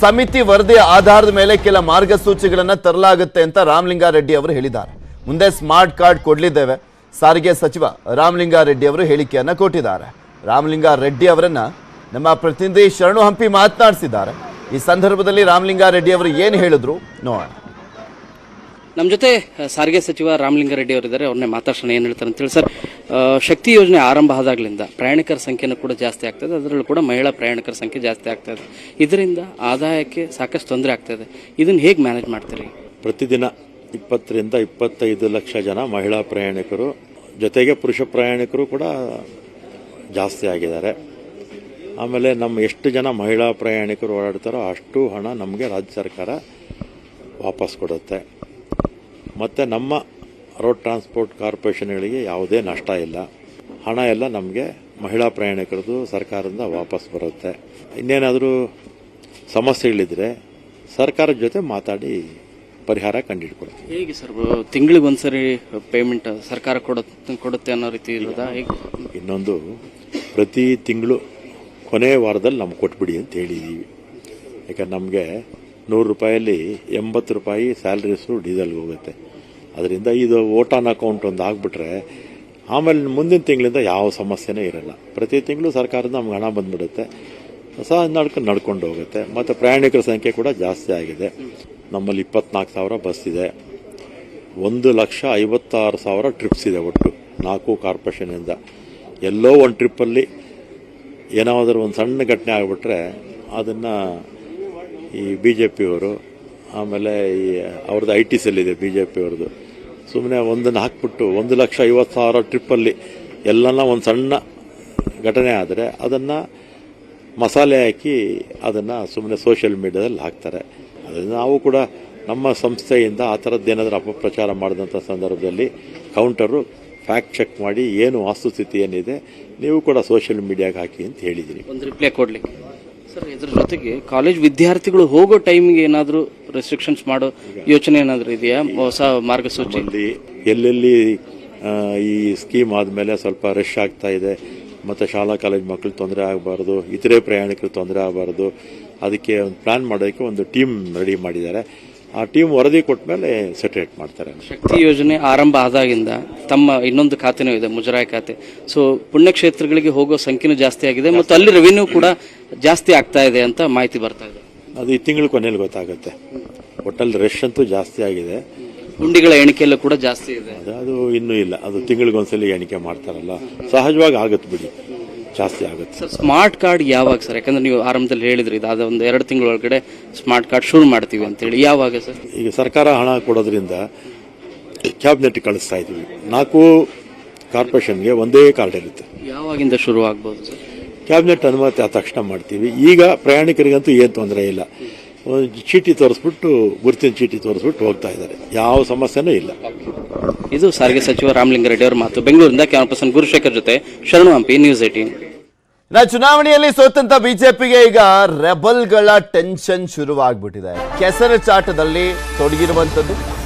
ಸಮಿತಿ ವರದಿಯ ಆಧಾರದ ಮೇಲೆ ಕೆಲ ಮಾರ್ಗಸೂಚಿಗಳನ್ನ ತರಲಾಗುತ್ತೆ ಅಂತ ರಾಮಲಿಂಗಾರೆಡ್ಡಿ ಅವರು ಹೇಳಿದ್ದಾರೆ. ಮುಂದೆ ಸ್ಮಾರ್ಟ್ ಕಾರ್ಡ್ ಕೊಡಲಿದ್ದೇವೆ, ಸಾರಿಗೆ ಸಚಿವ ರಾಮಲಿಂಗಾರೆಡ್ಡಿ ಅವರು ಹೇಳಿಕೆಯನ್ನ ಕೊಟ್ಟಿದ್ದಾರೆ. ರಾಮಲಿಂಗಾರೆಡ್ಡಿ ಅವರನ್ನ ನಮ್ಮ ಪ್ರತಿನಿಧಿ ಶರಣು ಹಂಪಿ ಮಾತನಾಡಿಸಿದ್ದಾರೆ. ಈ ಸಂದರ್ಭದಲ್ಲಿ ರಾಮಲಿಂಗಾರೆಡ್ಡಿ ಅವರು ಏನು ಹೇಳಿದ್ರು ನೋಡೋಣ. ನಮ್ಮ ಜೊತೆ ಸಾರಿಗೆ ಸಚಿವ ರಾಮಲಿಂಗಾರೆಡ್ಡಿ ಅವರಿದ್ದಾರೆ, ಅವ್ರನ್ನೇ ಮಾತಾಡ್ಸೋಣ ಏನು ಹೇಳ್ತಾರೆ ಅಂತೇಳಿ. ಸರ್, ಶಕ್ತಿ ಯೋಜನೆ ಆರಂಭ ಆದಾಗಲಿಂದ ಪ್ರಯಾಣಿಕರ ಸಂಖ್ಯೆನೂ ಕೂಡ ಜಾಸ್ತಿ ಆಗ್ತದೆ, ಅದರಲ್ಲೂ ಕೂಡ ಮಹಿಳಾ ಪ್ರಯಾಣಿಕರ ಸಂಖ್ಯೆ ಜಾಸ್ತಿ ಆಗ್ತಾ ಇದೆ. ಇದರಿಂದ ಆದಾಯಕ್ಕೆ ಸಾಕಷ್ಟು ತೊಂದರೆ ಆಗ್ತಾ ಇದೆ. ಇದನ್ನು ಹೇಗೆ ಮ್ಯಾನೇಜ್ ಮಾಡ್ತೀರಿ? ಪ್ರತಿದಿನ 20-25 ಲಕ್ಷ ಜನ ಮಹಿಳಾ ಪ್ರಯಾಣಿಕರು, ಜೊತೆಗೆ ಪುರುಷ ಪ್ರಯಾಣಿಕರು ಕೂಡ ಜಾಸ್ತಿ ಆಗಿದ್ದಾರೆ. ಆಮೇಲೆ ನಮ್ಮ ಎಷ್ಟು ಜನ ಮಹಿಳಾ ಪ್ರಯಾಣಿಕರು ಓಡಾಡ್ತಾರೋ ಅಷ್ಟು ಹಣ ನಮಗೆ ರಾಜ್ಯ ಸರ್ಕಾರ ವಾಪಸ್ ಕೊಡುತ್ತೆ. ಮತ್ತು ನಮ್ಮ ರೋಡ್ ಟ್ರಾನ್ಸ್ಪೋರ್ಟ್ ಕಾರ್ಪೊರೇಷನ್ಗಳಿಗೆ ಯಾವುದೇ ನಷ್ಟ ಇಲ್ಲ. ಹಣ ಎಲ್ಲ ನಮಗೆ ಮಹಿಳಾ ಪ್ರಯಾಣಿಕರದು ಸರ್ಕಾರದಿಂದ ವಾಪಸ್ ಬರುತ್ತೆ. ಇನ್ನೇನಾದರೂ ಸಮಸ್ಯೆಗಳಿದ್ರೆ ಸರ್ಕಾರದ ಜೊತೆ ಮಾತಾಡಿ ಪರಿಹಾರ ಕಂಡುಹಿಡ್ಕೊಡ್ತೀವಿ. ಹೇಗೆ ಸರ್, ತಿಂಗಳಿಗೆ ಒಂದ್ಸರಿ ಪೇಮೆಂಟ್ ಸರ್ಕಾರ ಕೊಡುತ್ತೆ ಅನ್ನೋ ರೀತಿ ಇರೋದಾ? ಹೇಗೆ? ಇನ್ನೊಂದು, ಪ್ರತಿ ತಿಂಗಳು ಕೊನೆ ವಾರದಲ್ಲಿ ನಮ್ಗೆ ಕೊಟ್ಬಿಡಿ ಅಂತ ಹೇಳಿದ್ದೀವಿ. ಯಾಕಂದ್ರೆ ನಮಗೆ 100 ರೂಪಾಯಲ್ಲಿ 80 ರೂಪಾಯಿ ಸ್ಯಾಲ್ರೀಸು ಡೀಸೆಲ್ಗೆ ಹೋಗುತ್ತೆ. ಅದರಿಂದ ಇದು ವೋಟ್ ಆನ್ ಅಕೌಂಟ್ ಒಂದು ಆಗಿಬಿಟ್ರೆ ಆಮೇಲೆ ಮುಂದಿನ ತಿಂಗಳಿಂದ ಯಾವ ಸಮಸ್ಯೆನೇ ಇರಲ್ಲ. ಪ್ರತಿ ತಿಂಗಳು ಸರ್ಕಾರದಿಂದ ನಮ್ಗೆ ಹಣ ಬಂದ್ಬಿಡುತ್ತೆ, ಸಹ ನಡ್ಕೊಂಡು ಹೋಗುತ್ತೆ. ಮತ್ತು ಪ್ರಯಾಣಿಕರ ಸಂಖ್ಯೆ ಕೂಡ ಜಾಸ್ತಿ ಆಗಿದೆ. ನಮ್ಮಲ್ಲಿ 24,000 ಬಸ್ ಇದೆ, 1,56,000 ಟ್ರಿಪ್ಸ್ ಇದೆ ಒಟ್ಟು 4 ಕಾರ್ಪೊರೇಷನಿಂದ. ಎಲ್ಲೋ ಒಂದು ಟ್ರಿಪ್ಪಲ್ಲಿ ಏನಾದರೂ ಒಂದು ಸಣ್ಣ ಘಟನೆ ಆಗಿಬಿಟ್ರೆ ಅದನ್ನು ಈ BJPಯವರು, ಆಮೇಲೆ ಈ ಅವ್ರದ್ದು IT ಸೆಲ್ ಇದೆ BJPಯವ್ರದ್ದು, ಸುಮ್ಮನೆ ಒಂದನ್ನು ಹಾಕ್ಬಿಟ್ಟು 1,50,000 ಟ್ರಿಪ್ಪಲ್ಲಿ ಎಲ್ಲನ ಒಂದು ಸಣ್ಣ ಘಟನೆ ಆದರೆ ಅದನ್ನು ಮಸಾಲೆ ಹಾಕಿ ಅದನ್ನು ಸುಮ್ಮನೆ ಸೋಷಿಯಲ್ ಮೀಡಿಯಾದಲ್ಲಿ ಹಾಕ್ತಾರೆ. ಅದರಿಂದ ನಾವು ಕೂಡ ನಮ್ಮ ಸಂಸ್ಥೆಯಿಂದ ಆ ಥರದ್ದೇನಾದರೂ ಅಪಪ್ರಚಾರ ಮಾಡಿದಂಥ ಸಂದರ್ಭದಲ್ಲಿ ಕೌಂಟರು ಫ್ಯಾಕ್ಟ್ ಚೆಕ್ ಮಾಡಿ ಏನು ವಾಸ್ತುಸ್ಥಿತಿ ಏನಿದೆ ನೀವು ಕೂಡ ಸೋಷಿಯಲ್ ಮೀಡಿಯಾಗೆ ಹಾಕಿ ಅಂತ ಹೇಳಿದ್ದೀನಿ. ಒಂದು ರಿಪ್ಲೈ ಕೊಡ್ಲಿಕ್ಕೆ ಸರ್, ಇದ್ರ ಜೊತೆಗೆ ಕಾಲೇಜ್ ವಿದ್ಯಾರ್ಥಿಗಳು ಹೋಗೋ ಟೈಮಿಗೆ ಏನಾದರೂ ರೆಸ್ಟ್ರಿಕ್ಷನ್ಸ್ ಮಾಡೋ ಯೋಚನೆ ಏನಾದರೂ ಇದೆಯಾ? ಹೊಸ ಮಾರ್ಗಸೂಚಿ ಎಲ್ಲೆಲ್ಲಿ ಈ ಸ್ಕೀಮ್ ಆದಮೇಲೆ ಸ್ವಲ್ಪ ರಶ್ ಆಗ್ತಾ ಇದೆ ಮತ್ತು ಶಾಲಾ ಕಾಲೇಜ್ ಮಕ್ಕಳು ತೊಂದರೆ ಆಗಬಾರ್ದು, ಇತರೆ ಪ್ರಯಾಣಿಕರು ತೊಂದರೆ ಆಗಬಾರ್ದು, ಅದಕ್ಕೆ ಒಂದು ಪ್ಲಾನ್ ಮಾಡೋದಕ್ಕೆ ಒಂದು ಟೀಮ್ ರೆಡಿ ಮಾಡಿದ್ದಾರೆ. ಆ ಟೀಮ್ ವರದಿ ಕೊಟ್ಟ ಮೇಲೆ ಸೆಟರೇಟ್ ಮಾಡ್ತಾರೆ. ಶಕ್ತಿ ಯೋಜನೆ ಆರಂಭ ಆದಾಗಿಂದ ತಮ್ಮ ಇನ್ನೊಂದು ಖಾತೆನೂ ಇದೆ, ಮುಜರಾಯಿ ಖಾತೆ. ಸೊ ಪುಣ್ಯಕ್ಷೇತ್ರಗಳಿಗೆ ಹೋಗೋ ಸಂಖ್ಯೆನೂ ಜಾಸ್ತಿ ಆಗಿದೆ ಮತ್ತು ಅಲ್ಲಿ ರೆವಿನ್ಯೂ ಕೂಡ ಜಾಸ್ತಿ ಆಗ್ತಾ ಇದೆ ಅಂತ ಮಾಹಿತಿ ಬರ್ತಾ ಇದೆ. ಅದು ಈ ತಿಂಗಳ ಕೊನೆಯಲ್ಲಿ ಗೊತ್ತಾಗುತ್ತೆ. ಒಟ್ಟಲ್ಲಿ ರಶ್ ಅಂತೂ ಜಾಸ್ತಿ ಆಗಿದೆ, ಹುಂಡಿಗಳ ಎಣಿಕೆಯಲ್ಲೂ ಕೂಡ ಜಾಸ್ತಿ ಇದೆ. ಅದು ಇನ್ನೂ ಇಲ್ಲ, ಅದು ತಿಂಗಳಿಗೊಂದ್ಸಲಿ ಎಣಿಕೆ ಮಾಡ್ತಾರಲ್ಲ, ಸಹಜವಾಗಿ ಆಗುತ್ತೆ ಬಿಡಿ, ಜಾಸ್ತಿ ಆಗುತ್ತೆ. ಸರ್, ಸ್ಮಾರ್ಟ್ ಕಾರ್ಡ್ ಯಾವಾಗ ಸರ್? ಯಾಕಂದ್ರೆ ನೀವು ಆರಂಭದಲ್ಲಿ ಹೇಳಿದ್ರಿ ಇದಾದ ಒಂದು 2 ತಿಂಗಳೊಳಗಡೆ ಸ್ಮಾರ್ಟ್ ಕಾರ್ಡ್ ಶುರು ಮಾಡ್ತೀವಿ ಅಂತೇಳಿ, ಯಾವಾಗ ಸರ್? ಈಗ ಸರ್ಕಾರ ಹಣ ಕೊಡೋದ್ರಿಂದ ಕ್ಯಾಬಿನೆಟ್ ಕಳಿಸ್ತಾ ಇದ್ದೀವಿ. 4 ಕಾರ್ಪೊರೇಷನ್ಗೆ ಒಂದೇ ಕಾರ್ಡ್ ಇರುತ್ತೆ. ಯಾವಾಗಿಂದ ಶುರು ಆಗ್ಬೋದು ಸರ್? ಕ್ಯಾಬಿನೆಟ್ ಅನುಮತಿ ಆದ ತಕ್ಷಣ ಮಾಡ್ತೀವಿ. ಈಗ ಪ್ರಯಾಣಿಕರಿಗಂತೂ ಏನು ತೊಂದರೆ ಇಲ್ಲ, ಒಂದು ಚೀಟಿ ತೋರಿಸ್ಬಿಟ್ಟು, ಗುರುತಿನ ಚೀಟಿ ತೋರಿಸ್ಬಿಟ್ಟು ಹೋಗ್ತಾ ಇದ್ದಾರೆ, ಯಾವ ಸಮಸ್ಯೆನೂ ಇಲ್ಲ. ಇದು ಸಾರಿಗೆ ಸಚಿವ ರಾಮಲಿಂಗಾರೆಡ್ಡಿ ಅವರ ಮಾತು. ಬೆಂಗಳೂರಿನಿಂದ ಕ್ಯಾಮರಾ ಪರ್ಸನ್ ಗುರುಶೇಖರ್ ಜೊತೆ ಶರಣು ಹಂಪಿ, ನ್ಯೂಸ್ 18. ಚುನಾವಣೆಯಲ್ಲಿ ಸೋತಂತ ಬಿಜೆಪಿಗೆ ಈಗ ರೆಬಲ್ಗಳ ಟೆನ್ಷನ್ ಶುರುವಾಗ್ಬಿಟ್ಟಿದೆ. ಕೆಸರು ಚಾಟದಲ್ಲಿ ತೊಡಗಿರುವಂತದ್ದು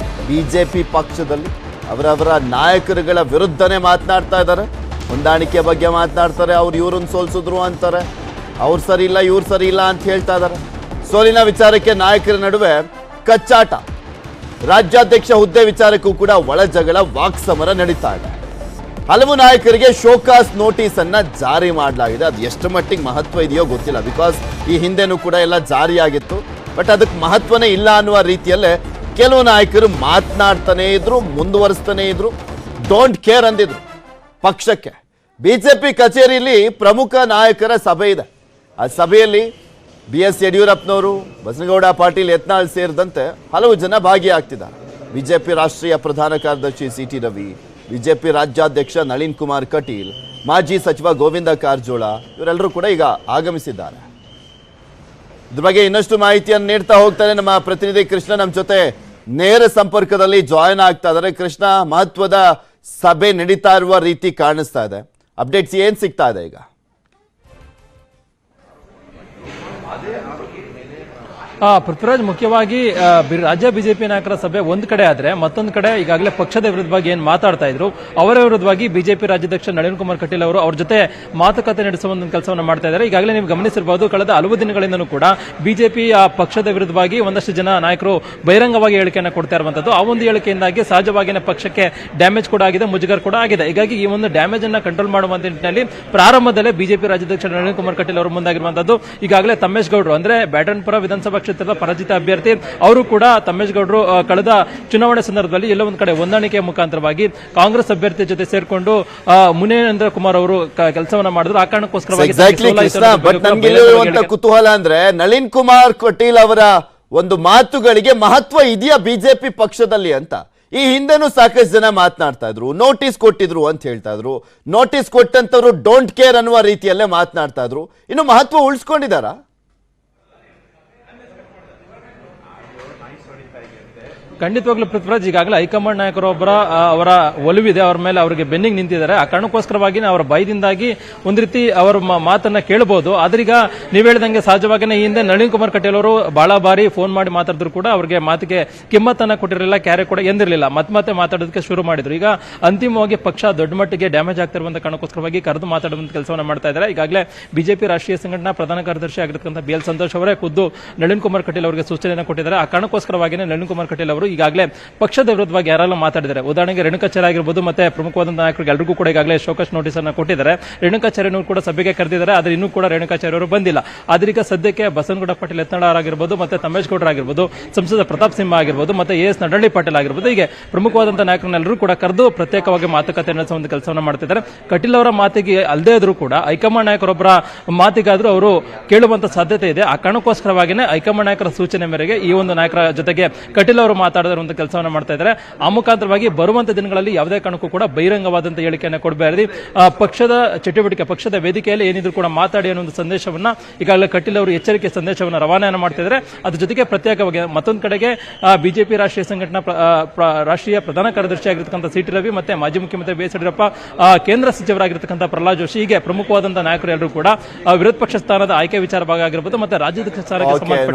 ಬಿಜೆಪಿ ಪಕ್ಷದಲ್ಲಿ ಅವರವರ ನಾಯಕರುಗಳ ವಿರುದ್ಧನೇ ಮಾತನಾಡ್ತಾ ಇದ್ದಾರೆ. ಹೊಂದಾಣಿಕೆ ಬಗ್ಗೆ ಮಾತನಾಡ್ತಾರೆ, ಅವ್ರು ಇವ್ರನ್ನ ಸೋಲ್ಸಿದ್ರು ಅಂತಾರೆ, ಅವ್ರು ಸರಿ ಇಲ್ಲ ಇವ್ರು ಸರಿ ಇಲ್ಲ ಅಂತ ಹೇಳ್ತಾ ಇದ್ದಾರೆ. ಸೋಲಿನ ವಿಚಾರಕ್ಕೆ ನಾಯಕರ ನಡುವೆ ಕಚ್ಚಾಟ, ರಾಜ್ಯಾಧ್ಯಕ್ಷ ಹುದ್ದೆ ವಿಚಾರಕ್ಕೂ ಕೂಡ ಒಳ ಜಗಳ, ವಾಕ್ಸಮರ ನಡೀತಾ ಇದೆ. ಹಲವು ನಾಯಕರಿಗೆ ಶೋಕಾಸ್ ನೋಟಿಸ್ ಅನ್ನ ಜಾರಿ ಮಾಡಲಾಗಿದೆ. ಅದು ಎಷ್ಟು ಮಟ್ಟಿಗೆ ಮಹತ್ವ ಇದೆಯೋ ಗೊತ್ತಿಲ್ಲ, ಬಿಕಾಸ್ ಈ ಹಿಂದೆನೂ ಕೂಡ ಎಲ್ಲ ಜಾರಿಯಾಗಿತ್ತು. ಬಟ್ ಅದಕ್ಕೆ ಮಹತ್ವನೇ ಇಲ್ಲ ಅನ್ನುವ ರೀತಿಯಲ್ಲೇ ಕೆಲವು ನಾಯಕರು ಮಾತನಾಡ್ತಾನೆ ಇದ್ರು, ಮುಂದುವರಿಸ್ತಾನೆ ಇದ್ರು, ಡೋಂಟ್ ಕೇರ್ ಅಂದಿದ್ರು. ಪಕ್ಷಕ್ಕೆ ಬಿಜೆಪಿ ಕಚೇರಿಯಲ್ಲಿ ಪ್ರಮುಖ ನಾಯಕರ ಸಭೆ ಇದೆ. ಆ ಸಭೆಯಲ್ಲಿ BS ಯಡಿಯೂರಪ್ಪನವರು, ಬಸನಗೌಡ ಪಾಟೀಲ್ ಯತ್ನಾಳ್ ಸೇರಿದಂತೆ ಹಲವು ಜನ ಭಾಗಿಯಾಗ್ತಿದ್ದಾರೆ. ಬಿಜೆಪಿ ರಾಷ್ಟ್ರೀಯ ಪ್ರಧಾನ ಕಾರ್ಯದರ್ಶಿ CT ರವಿ, ಬಿಜೆಪಿ ರಾಜ್ಯಾಧ್ಯಕ್ಷ ನಳಿನ್ ಕುಮಾರ್ ಕಟೀಲ್, ಮಾಜಿ ಸಚಿವ ಗೋವಿಂದ ಕಾರಜೋಳ ಇವರೆಲ್ಲರೂ ಕೂಡ ಈಗ ಆಗಮಿಸಿದ್ದಾರೆ. ಇದ್ರ ಬಗ್ಗೆ ಇನ್ನಷ್ಟು ಮಾಹಿತಿಯನ್ನು ನೀಡ್ತಾ ಹೋಗ್ತಾರೆ ನಮ್ಮ ಪ್ರತಿನಿಧಿ ಕೃಷ್ಣ ನಮ್ಮ ಜೊತೆ ನೇರ ಸಂಪರ್ಕದಲ್ಲಿ ಜಾಯಿನ್ ಆಗ್ತಾ ಇದ್ದಾರೆ. ಕೃಷ್ಣ, ಮಹತ್ವದ ಸಭೆ ನಡೀತಾ ಇರುವ ರೀತಿ ಕಾಣಿಸ್ತಾ ಇದೆ, ಅಪ್ಡೇಟ್ಸ್ ಏನ್ ಸಿಗ್ತಾ ಇದೆ ಈಗ? ಪೃಥ್ವಿರಾಜ್, ಮುಖ್ಯವಾಗಿ ರಾಜ್ಯ ಬಿಜೆಪಿ ನಾಯಕರ ಸಭೆ ಒಂದು ಕಡೆ ಆದ್ರೆ ಮತ್ತೊಂದು ಕಡೆ ಈಗಾಗಲೇ ಪಕ್ಷದ ವಿರುದ್ಧವಾಗಿ ಏನ್ ಮಾತಾಡ್ತಾ ಇದ್ರು ಅವರ ವಿರುದ್ಧವಾಗಿ ಬಿಜೆಪಿ ರಾಜ್ಯಾಧ್ಯಕ್ಷ ನಳಿನ್ ಕುಮಾರ್ ಕಟೀಲ್ ಅವರು ಅವ್ರ ಜೊತೆ ಮಾತುಕತೆ ನಡೆಸುವ ಒಂದು ಕೆಲಸವನ್ನು ಮಾಡ್ತಾ ಇದ್ದಾರೆ. ಈಗಾಗಲೇ ನೀವು ಗಮನಿಸಿರಬಹುದು, ಕಳೆದ ಹಲವು ದಿನಗಳಿಂದಲೂ ಕೂಡ ಬಿಜೆಪಿ ಪಕ್ಷದ ವಿರುದ್ಧವಾಗಿ ಒಂದಷ್ಟು ಜನ ನಾಯಕರು ಬಹಿರಂಗವಾಗಿ ಹೇಳಿಕೆಯನ್ನು ಕೊಡ್ತಾ ಇರುವಂತದ್ದು. ಆ ಒಂದು ಹೇಳಿಕೆಯಿಂದಾಗಿ ಸಹಜವಾಗಿಯೇ ಪಕ್ಷಕ್ಕೆ ಡ್ಯಾಮೇಜ್ ಕೂಡ ಆಗಿದೆ, ಮುಜುಗರ ಕೂಡ ಆಗಿದೆ. ಹೀಗಾಗಿ ಈ ಒಂದು ಡ್ಯಾಮೇಜ್ ಅನ್ನ ಕಂಟ್ರೋಲ್ ಮಾಡುವಂತ ನಿಟ್ಟಿನಲ್ಲಿ ಪ್ರಾರಂಭದಲ್ಲೇ ಬಿಜೆಪಿ ರಾಜ್ಯಾಧ್ಯಕ್ಷ ನಳಿನ್ ಕುಮಾರ್ ಕಟೀಲ್ ಅವರು ಮುಂದಾಗಿರುವಂತದ್ದು. ಈಗಾಗಲೇ ತಮ್ಮೇಶ್ ಗೌಡರು ಅಂದ್ರೆ ಬ್ಯಾಟನ್ಪುರ ವಿಧಾನಸಭಾ ಕ್ಷೇತ್ರದ ಪರಾಜಿತ ಅಭ್ಯರ್ಥಿ ಅವರು ಕೂಡ ತಮ್ಮೇಶ್ ಗೌಡರು ಕಳೆದ ಚುನಾವಣೆ ಸಂದರ್ಭದಲ್ಲಿ ಎಲ್ಲ ಒಂದು ಕಡೆ ಹೊಂದಾಣಿಕೆಯ ಮುಖಾಂತರವಾಗಿ ಕಾಂಗ್ರೆಸ್ ಅಭ್ಯರ್ಥಿ ಜೊತೆ ಸೇರ್ಕೊಂಡು ಮುನೇಂದ್ರ ಕುಮಾರ್ ಅವರು ಕೆಲಸವನ್ನ ಮಾಡಿದ್ರು. ಆ ಕಾರಣಕ್ಕೋಸ್ಕರವಾಗಿ ಕುತೂಹಲ ಅಂದ್ರೆ ನಳಿನ್ ಕುಮಾರ್ ಕಟೀಲ್ ಅವರ ಒಂದು ಮಾತುಗಳಿಗೆ ಮಹತ್ವ ಇದೆಯಾ ಬಿಜೆಪಿ ಪಕ್ಷದಲ್ಲಿ ಅಂತ. ಈ ಹಿಂದೆನೂ ಸಾಕಷ್ಟು ಜನ ಮಾತನಾಡ್ತಾ ಇದ್ರು, ನೋಟಿಸ್ ಕೊಟ್ಟಿದ್ರು ಅಂತ ಹೇಳ್ತಾ ಇದ್ರು. ನೋಟಿಸ್ ಕೊಟ್ಟಂತವ್ರು ಡೋಂಟ್ ಕೇರ್ ಅನ್ನುವ ರೀತಿಯಲ್ಲೇ ಮಾತನಾಡ್ತಾ ಇದ್ರು. ಇನ್ನು ಮಹತ್ವ ಉಳಿಸ್ಕೊಂಡಿದಾರಾ? ಖಂಡಿತವಾಗ್ಲೂ ಪೃಥ್ವಿರಾಜ್, ಈಗಾಗಲೇ ಹೈಕಮಾಂಡ್ ನಾಯಕರೊಬ್ಬರ ಅವರ ಒಲವಿದೆ, ಅವರ ಮೇಲೆ ಅವರಿಗೆ ಬೆನ್ನಿಗೆ ನಿಂತಿದ್ದಾರೆ. ಆ ಕಾರಣಕ್ಕೋಸ್ಕರವಾಗಿ ಅವರ ಭಯದಿಂದಾಗಿ ಒಂದು ರೀತಿ ಅವರ ಮಾತನ್ನ ಕೇಳಬಹುದು. ಆದ್ರೀಗ ನೀವು ಹೇಳಿದಂಗೆ ಸಹಜವಾಗಿಯೇ ಈ ಹಿಂದೆ ನಳಿನ್ ಕುಮಾರ್ ಕಟೀಲ್ ಅವರು ಬಹಳ ಬಾರಿ ಫೋನ್ ಮಾಡಿ ಮಾತಾಡಿದ್ರು ಕೂಡ ಅವರಿಗೆ ಮಾತಿಗೆ ಕಿಮ್ಮತ್ತನ್ನ ಕೊಟ್ಟಿರಲಿಲ್ಲ, ಕ್ಯಾರೆ ಕೂಡ ಎಂದಿರಲಿಲ್ಲ. ಮತ್ತೆ ಮಾತಾಡೋದಕ್ಕೆ ಶುರು ಮಾಡಿದ್ರು. ಈಗ ಅಂತಿಮವಾಗಿ ಪಕ್ಷ ದೊಡ್ಡ ಮಟ್ಟಿಗೆ ಡ್ಯಾಮೇಜ್ ಆಗ್ತಿರುವಂತಹ ಕಾರಣಕ್ಕೋಸ್ಕರವಾಗಿ ಕರೆದು ಮಾತಾಡುವಂತ ಕೆಲಸವನ್ನ ಮಾಡ್ತಾ ಇದ್ದಾರೆ. ಈಗಾಗಲೇ ಬಿಜೆಪಿ ರಾಷ್ಟ್ರೀಯ ಸಂಘಟನಾ ಪ್ರಧಾನ ಕಾರ್ಯದರ್ಶಿ ಆಗಿರತಕ್ಕಂಥ BL ಸಂತೋಷ್ ಅವರೇ ಖುದ್ದು ನಳಿನ್ ಕುಮಾರ್ ಕಟೀಲ್ ಅವರಿಗೆ ಸೂಚನೆಯನ್ನು ಕೊಟ್ಟಿದ್ದಾರೆ. ಆ ಕಾರಣಕ್ಕೋಸ್ಕರವಾಗಿ ನಳಿನ್ ಕುಮಾರ್ ಕಟೀಲ್ ಅವರು ಈಗಾಗಲೇ ಪಕ್ಷದ ವಿರುದ್ಧವಾಗಿ ಯಾರೆಲ್ಲ ಮಾತಾಡಿದ್ದಾರೆ. ಉದಾಹರಣೆಗೆ ರೇಣುಕಾಚಾರ್ಯ ಆಗಿರ್ಬೋದು, ಮತ್ತೆ ಪ್ರಮುಖವಾದಂತಹ ನಾಯಕರಿಗೆ ಎಲ್ಲರಿಗೂ ಕೂಡ ಈಗಾಗಲೇ ಶೋಕಾಸ್ ನೋಟಿಸ್ ಅನ್ನು ಕೊಟ್ಟಿದ್ದಾರೆ. ರೇಣುಕಾಚಾರ್ಯನವರು ಕೂಡ ಸಭೆಗೆ ಕರೆದಿದ್ದಾರೆ, ಆದರೆ ಇನ್ನೂ ಕೂಡ ರೇಣುಕಾಚಾರ್ಯ ಅವರು ಬಂದಿಲ್ಲ. ಆದ್ರೆ ಈಗ ಸದ್ಯಕ್ಕೆ ಬಸವನಗೌಡ ಪಾಟೀಲ್ ಯತ್ನಾಳ್ ಆಗಿರ್ಬೋದು, ಮತ್ತೆ ತಮ್ಮೇಶ್ ಗೌಡರ್ ಆಗಿರ್ಬೋದು, ಸಂಸದ ಪ್ರತಾಪ್ ಸಿಂಹ ಆಗಿರ್ಬೋದು, ಮತ್ತೆ ಎಸ್ ನಡಹಳ್ಳಿ ಪಾಟೀಲ್ ಆಗಿರ್ಬೋದು, ಹೀಗೆ ಪ್ರಮುಖವಾದಂತಹ ನಾಯಕರನ್ನೆಲ್ಲರೂ ಕೂಡ ಕರೆದು ಪ್ರತ್ಯೇಕವಾಗಿ ಮಾತುಕತೆ ನಡೆಸುವ ಒಂದು ಕೆಲಸವನ್ನು ಮಾಡ್ತಿದ್ದಾರೆ. ಕಟೀಲ್ ಅವರ ಮಾತಿಗೆ ಅಲ್ಲದೇ ಇದ್ರೂ ಕೂಡ ಹೈಕಮಾಂಡ್ ನಾಯಕರೊಬ್ಬರ ಮಾತಿಗಾದ್ರೂ ಅವರು ಕೇಳುವಂತ ಸಾಧ್ಯತೆ ಇದೆ. ಆ ಕಾರಣಕ್ಕೋಸ್ಕರವಾಗಿಯೇ ಹೈಕಮಾಂಡ್ ನಾಯಕರ ಸೂಚನೆ ಮೇರೆಗೆ ಈ ಒಂದು ನಾಯಕರ ಜೊತೆಗೆ ಕಟೀಲ್ ಅವರು ಮಾತಾಡಿದ ಒಂದು ಕೆಲಸವನ್ನು ಮಾಡ್ತಾ ಇದ್ದಾರೆ. ಆ ಮುಖಾಂತರವಾಗಿ ಬರುವಂತ ದಿನಗಳಲ್ಲಿ ಯಾವುದೇ ಕಾರಣಕ್ಕೂ ಕೂಡ ಬಹಿರಂಗವಾದಂತಹ ಹೇಳಿಕೆಯನ್ನು ಕೊಡಬಾರದು. ಪಕ್ಷದ ಚಟುವಟಿಕೆ, ಪಕ್ಷದ ವೇದಿಕೆಯಲ್ಲಿ ಏನಿದ್ರು ಕೂಡ ಮಾತಾಡಿ ಅನ್ನೋ ಒಂದು ಸಂದೇಶವನ್ನ ಈಗಾಗಲೇ ಕಟೀಲ್ ಅವರು ಎಚ್ಚರಿಕೆ ಸಂದೇಶವನ್ನು ರವಾನೆಯನ್ನು ಮಾಡ್ತಿದ್ದಾರೆ. ಅದ್ರ ಜೊತೆಗೆ ಪ್ರತ್ಯೇಕವಾಗಿ ಮತ್ತೊಂದು ಕಡೆಗೆ ಬಿಜೆಪಿ ರಾಷ್ಟ್ರೀಯ ಸಂಘಟನಾ ರಾಷ್ಟ್ರೀಯ ಪ್ರಧಾನ ಕಾರ್ಯದರ್ಶಿ ಆಗಿರತಕ್ಕಂಥ ಸಿ ಟಿ ರವಿ, ಮತ್ತೆ ಮಾಜಿ ಮುಖ್ಯಮಂತ್ರಿ ಬಿ ಎಸ್ ಯಡಿಯೂರಪ್ಪ, ಕೇಂದ್ರ ಸಚಿವರಾಗಿರ್ತಕ್ಕಂಥ ಪ್ರಹ್ಲಾದ್ ಜೋಶಿ, ಹೀಗೆ ಪ್ರಮುಖವಾದಂತಹ ನಾಯಕರು ಎಲ್ಲರೂ ಕೂಡ ವಿರೋಧ ಪಕ್ಷ ಸ್ಥಾನದ ಆಯ್ಕೆ ವಿಚಾರ ಭಾಗ ಆಗಿರ್ಬೋದು, ಮತ್ತೆ ರಾಜ್ಯಾಧ್ಯಕ್ಷ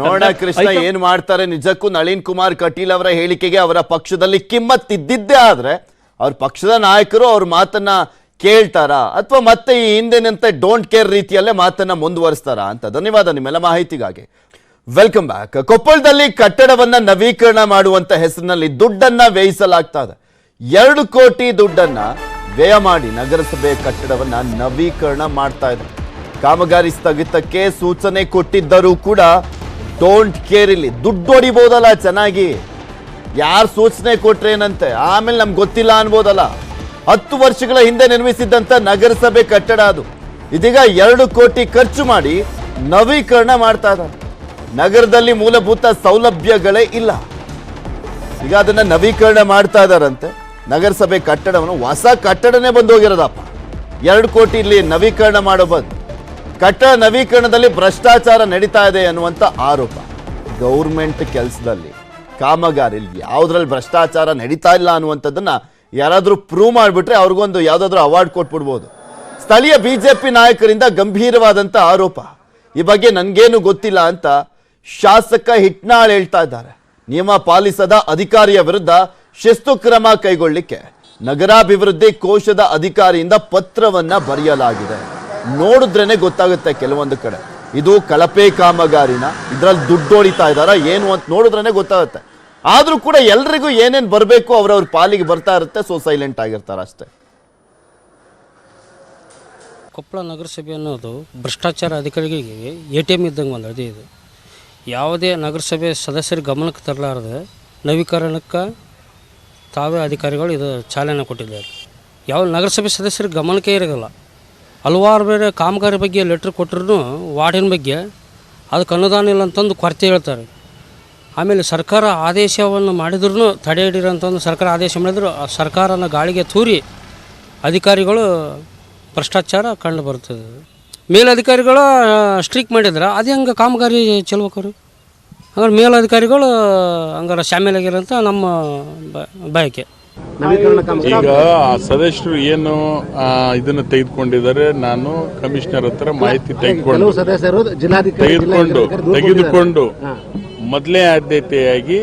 ನೋಡ ಕೃಷ್ಣ ಏನ್ ಮಾಡ್ತಾರೆ. ನಿಜಕ್ಕೂ ನಳಿನ್ ಕುಮಾರ್ ಕಟೀಲ್ ಅವರ ಹೇಳಿಕೆಗೆ ಅವರ ಪಕ್ಷದಲ್ಲಿ ಕಿಮ್ಮತ್ ಇದ್ದಿದ್ದೇ ಆದ್ರೆ ಅವ್ರ ಪಕ್ಷದ ನಾಯಕರು ಅವ್ರ ಮಾತನ್ನ ಕೇಳ್ತಾರಾ ಅಥವಾ ಮತ್ತೆ ಈ ಹಿಂದಿನಂತೆ ಡೋಂಟ್ ಕೇರ್ ರೀತಿಯಲ್ಲೇ ಮಾತನ್ನ ಮುಂದುವರಿಸ್ತಾರಾ ಅಂತ. ಧನ್ಯವಾದ ನಿಮ್ಮೆಲ್ಲ ಮಾಹಿತಿಗಾಗಿ. Welcome back. ಕೊಪ್ಪಳದಲ್ಲಿ ಕಟ್ಟಡವನ್ನ ನವೀಕರಣ ಮಾಡುವಂತ ಹೆಸರಿನಲ್ಲಿ ದುಡ್ಡನ್ನ ವ್ಯಯಿಸಲಾಗ್ತಾ ಇದೆ. 2 ಕೋಟಿ ದುಡ್ಡನ್ನ ವ್ಯಯ ಮಾಡಿ ನಗರಸಭೆ ಕಟ್ಟಡವನ್ನ ನವೀಕರಣ ಮಾಡ್ತಾ ಇದೆ. ಕಾಮಗಾರಿ ಸ್ಥಗಿತಕ್ಕೆ ಸೂಚನೆ ಕೊಟ್ಟಿದ್ದರೂ ಕೂಡ ಡೋಂಟ್ ಕೇರ್. ಇಲ್ಲಿ ದುಡ್ಡು ಹೊಡಿಬೋದಲ್ಲ ಚೆನ್ನಾಗಿ, ಯಾರು ಸೂಚನೆ ಕೊಟ್ರೇನಂತೆ ಆಮೇಲೆ ನಮ್ಗೆ ಗೊತ್ತಿಲ್ಲ ಅನ್ಬೋದಲ್ಲ. 10 ವರ್ಷಗಳ ಹಿಂದೆ ನಿರ್ಮಿಸಿದ್ದಂತ ನಗರಸಭೆ ಕಟ್ಟಡ ಅದು. ಇದೀಗ 2 ಕೋಟಿ ಖರ್ಚು ಮಾಡಿ ನವೀಕರಣ ಮಾಡ್ತಾ ಇದ್ದಾರೆ. ನಗರದಲ್ಲಿ ಮೂಲಭೂತ ಸೌಲಭ್ಯಗಳೇ ಇಲ್ಲ, ಈಗ ಅದನ್ನ ನವೀಕರಣ ಮಾಡ್ತಾ ಇದಾರಂತೆ. ನಗರಸಭೆ ಕಟ್ಟಡವನ್ನು, ಹೊಸ ಕಟ್ಟಡನೇ ಬಂದು ಹೋಗಿರೋದಪ್ಪ. 2 ಕೋಟಿ ಇಲ್ಲಿ ನವೀಕರಣ ಮಾಡೋ ಬದಲು ಕಟ್ಟಡ ನವೀಕರಣದಲ್ಲಿ ಭ್ರಷ್ಟಾಚಾರ ನಡೀತಾ ಇದೆ ಅನ್ನುವಂಥ ಆರೋಪ. ಗೌರ್ಮೆಂಟ್ ಕೆಲಸದಲ್ಲಿ ಕಾಮಗಾರಿಲಿ ಯಾವುದ್ರಲ್ಲಿ ಭ್ರಷ್ಟಾಚಾರ ನಡೀತಾ ಇಲ್ಲ ಅನ್ನುವಂಥದ್ದನ್ನ ಯಾರಾದರೂ ಪ್ರೂವ್ ಮಾಡಿಬಿಟ್ರೆ ಅವ್ರಿಗೊಂದು ಯಾವುದಾದ್ರೂ ಅವಾರ್ಡ್ ಕೊಟ್ಬಿಡ್ಬೋದು. ಸ್ಥಳೀಯ ಬಿಜೆಪಿ ನಾಯಕರಿಂದ ಗಂಭೀರವಾದಂಥ ಆರೋಪ. ಈ ಬಗ್ಗೆ ನನಗೇನು ಗೊತ್ತಿಲ್ಲ ಅಂತ ಶಾಸಕ ಹಿಟ್ನಾಳ್ ಹೇಳ್ತಾ ಇದ್ದಾರೆ. ನಿಯಮ ಪಾಲಿಸದ ಅಧಿಕಾರಿಯ ವಿರುದ್ಧ ಶಿಸ್ತು ಕ್ರಮ ಕೈಗೊಳ್ಳಲಿಕ್ಕೆ ನಗರಾಭಿವೃದ್ಧಿ ಕೋಶದ ಅಧಿಕಾರಿಯಿಂದ ಪತ್ರವನ್ನ ಬರೆಯಲಾಗಿದೆ. ನೋಡಿದ್ರೇನೆ ಗೊತ್ತಾಗುತ್ತೆ ಕೆಲವೊಂದು ಕಡೆ ಇದು ಕಳಪೆ ಕಾಮಗಾರಿನ, ಇದ್ರಲ್ಲಿ ದುಡ್ಡು ಹೊಡಿತಾ ಇದ್ದಾರಾ ಏನು ಅಂತ ನೋಡಿದ್ರೇನೆ ಗೊತ್ತಾಗುತ್ತೆ. ಆದ್ರೂ ಕೂಡ ಎಲ್ರಿಗೂ ಏನೇನು ಬರಬೇಕು ಅವ್ರವ್ರ ಪಾಲಿಗೆ ಬರ್ತಾ ಇರುತ್ತೆ. ಸೊ ಸೈಲೆಂಟ್ ಆಗಿರ್ತಾರೆ ಅಷ್ಟೇ. ಕೊಪ್ಪಳ ನಗರಸಭೆ ಅನ್ನೋದು ಭ್ರಷ್ಟಾಚಾರ ಅಧಿಕಾರಿಗಳಿಗೆ ATM ಇದ್ದಂಗೆ ಒಂದು ಅದೇ ಇದು. ಯಾವುದೇ ನಗರಸಭೆ ಸದಸ್ಯರ ಗಮನಕ್ಕೆ ತರಲಾರದೆ ನವೀಕರಣಕ್ಕೆ ತಾವೇ ಅಧಿಕಾರಿಗಳು ಇದು ಚಾಲನೆ ಕೊಟ್ಟಿದ್ದಾರೆ. ಯಾವ ನಗರಸಭೆ ಸದಸ್ಯರ ಗಮನಕ್ಕೆ ಇರೋಲ್ಲ. ಹಲವಾರು ಬೇರೆ ಕಾಮಗಾರಿ ಬಗ್ಗೆ ಲೆಟ್ರ್ ಕೊಟ್ಟರು ವಾರ್ಡಿನ ಬಗ್ಗೆ ಅದಕ್ಕೆ ಅನುದಾನ ಇಲ್ಲ ಅಂತಂದು ಕೊರತೆ ಹೇಳ್ತಾರೆ. ಆಮೇಲೆ ಸರ್ಕಾರ ಆದೇಶವನ್ನು ಮಾಡಿದ್ರೂ ತಡೆ ಹಿಡಿರೋಂಥದ್ದು ಸರ್ಕಾರ ಆದೇಶ ಮಾಡಿದ್ರು ಸರ್ಕಾರನ ಗಾಳಿಗೆ ತೂರಿ ಅಧಿಕಾರಿಗಳು ಭ್ರಷ್ಟಾಚಾರ ಕಂಡು ಬರ್ತದೆ. ಮೇಲಧಿಕಾರಿಗಳು ಸ್ಟ್ರಿಕ್ ಮಾಡಿದ್ರೆ ಅದು ಹೆಂಗೆ ಕಾಮಗಾರಿ ಚಲ್ಬೇಕವ್ರು? ಹಂಗಾರೆ ಮೇಲಧಿಕಾರಿಗಳು ಹಂಗಾರೆ ಶಾಮೀಲಾಗಿರೋಂಥ ನಮ್ಮ ಬಯಕೆ. ಈಗ ಸದಸ್ಯರು ಏನು ಇದನ್ನು ತೆಗೆದುಕೊಂಡಿದ್ದಾರೆ, ನಾನು ಕಮಿಷನರ್ ಹತ್ರ ಮಾಹಿತಿ ತೆಗೆದುಕೊಂಡು ಮೊದಲೇ ಆದ್ಯತೆಯಾಗಿ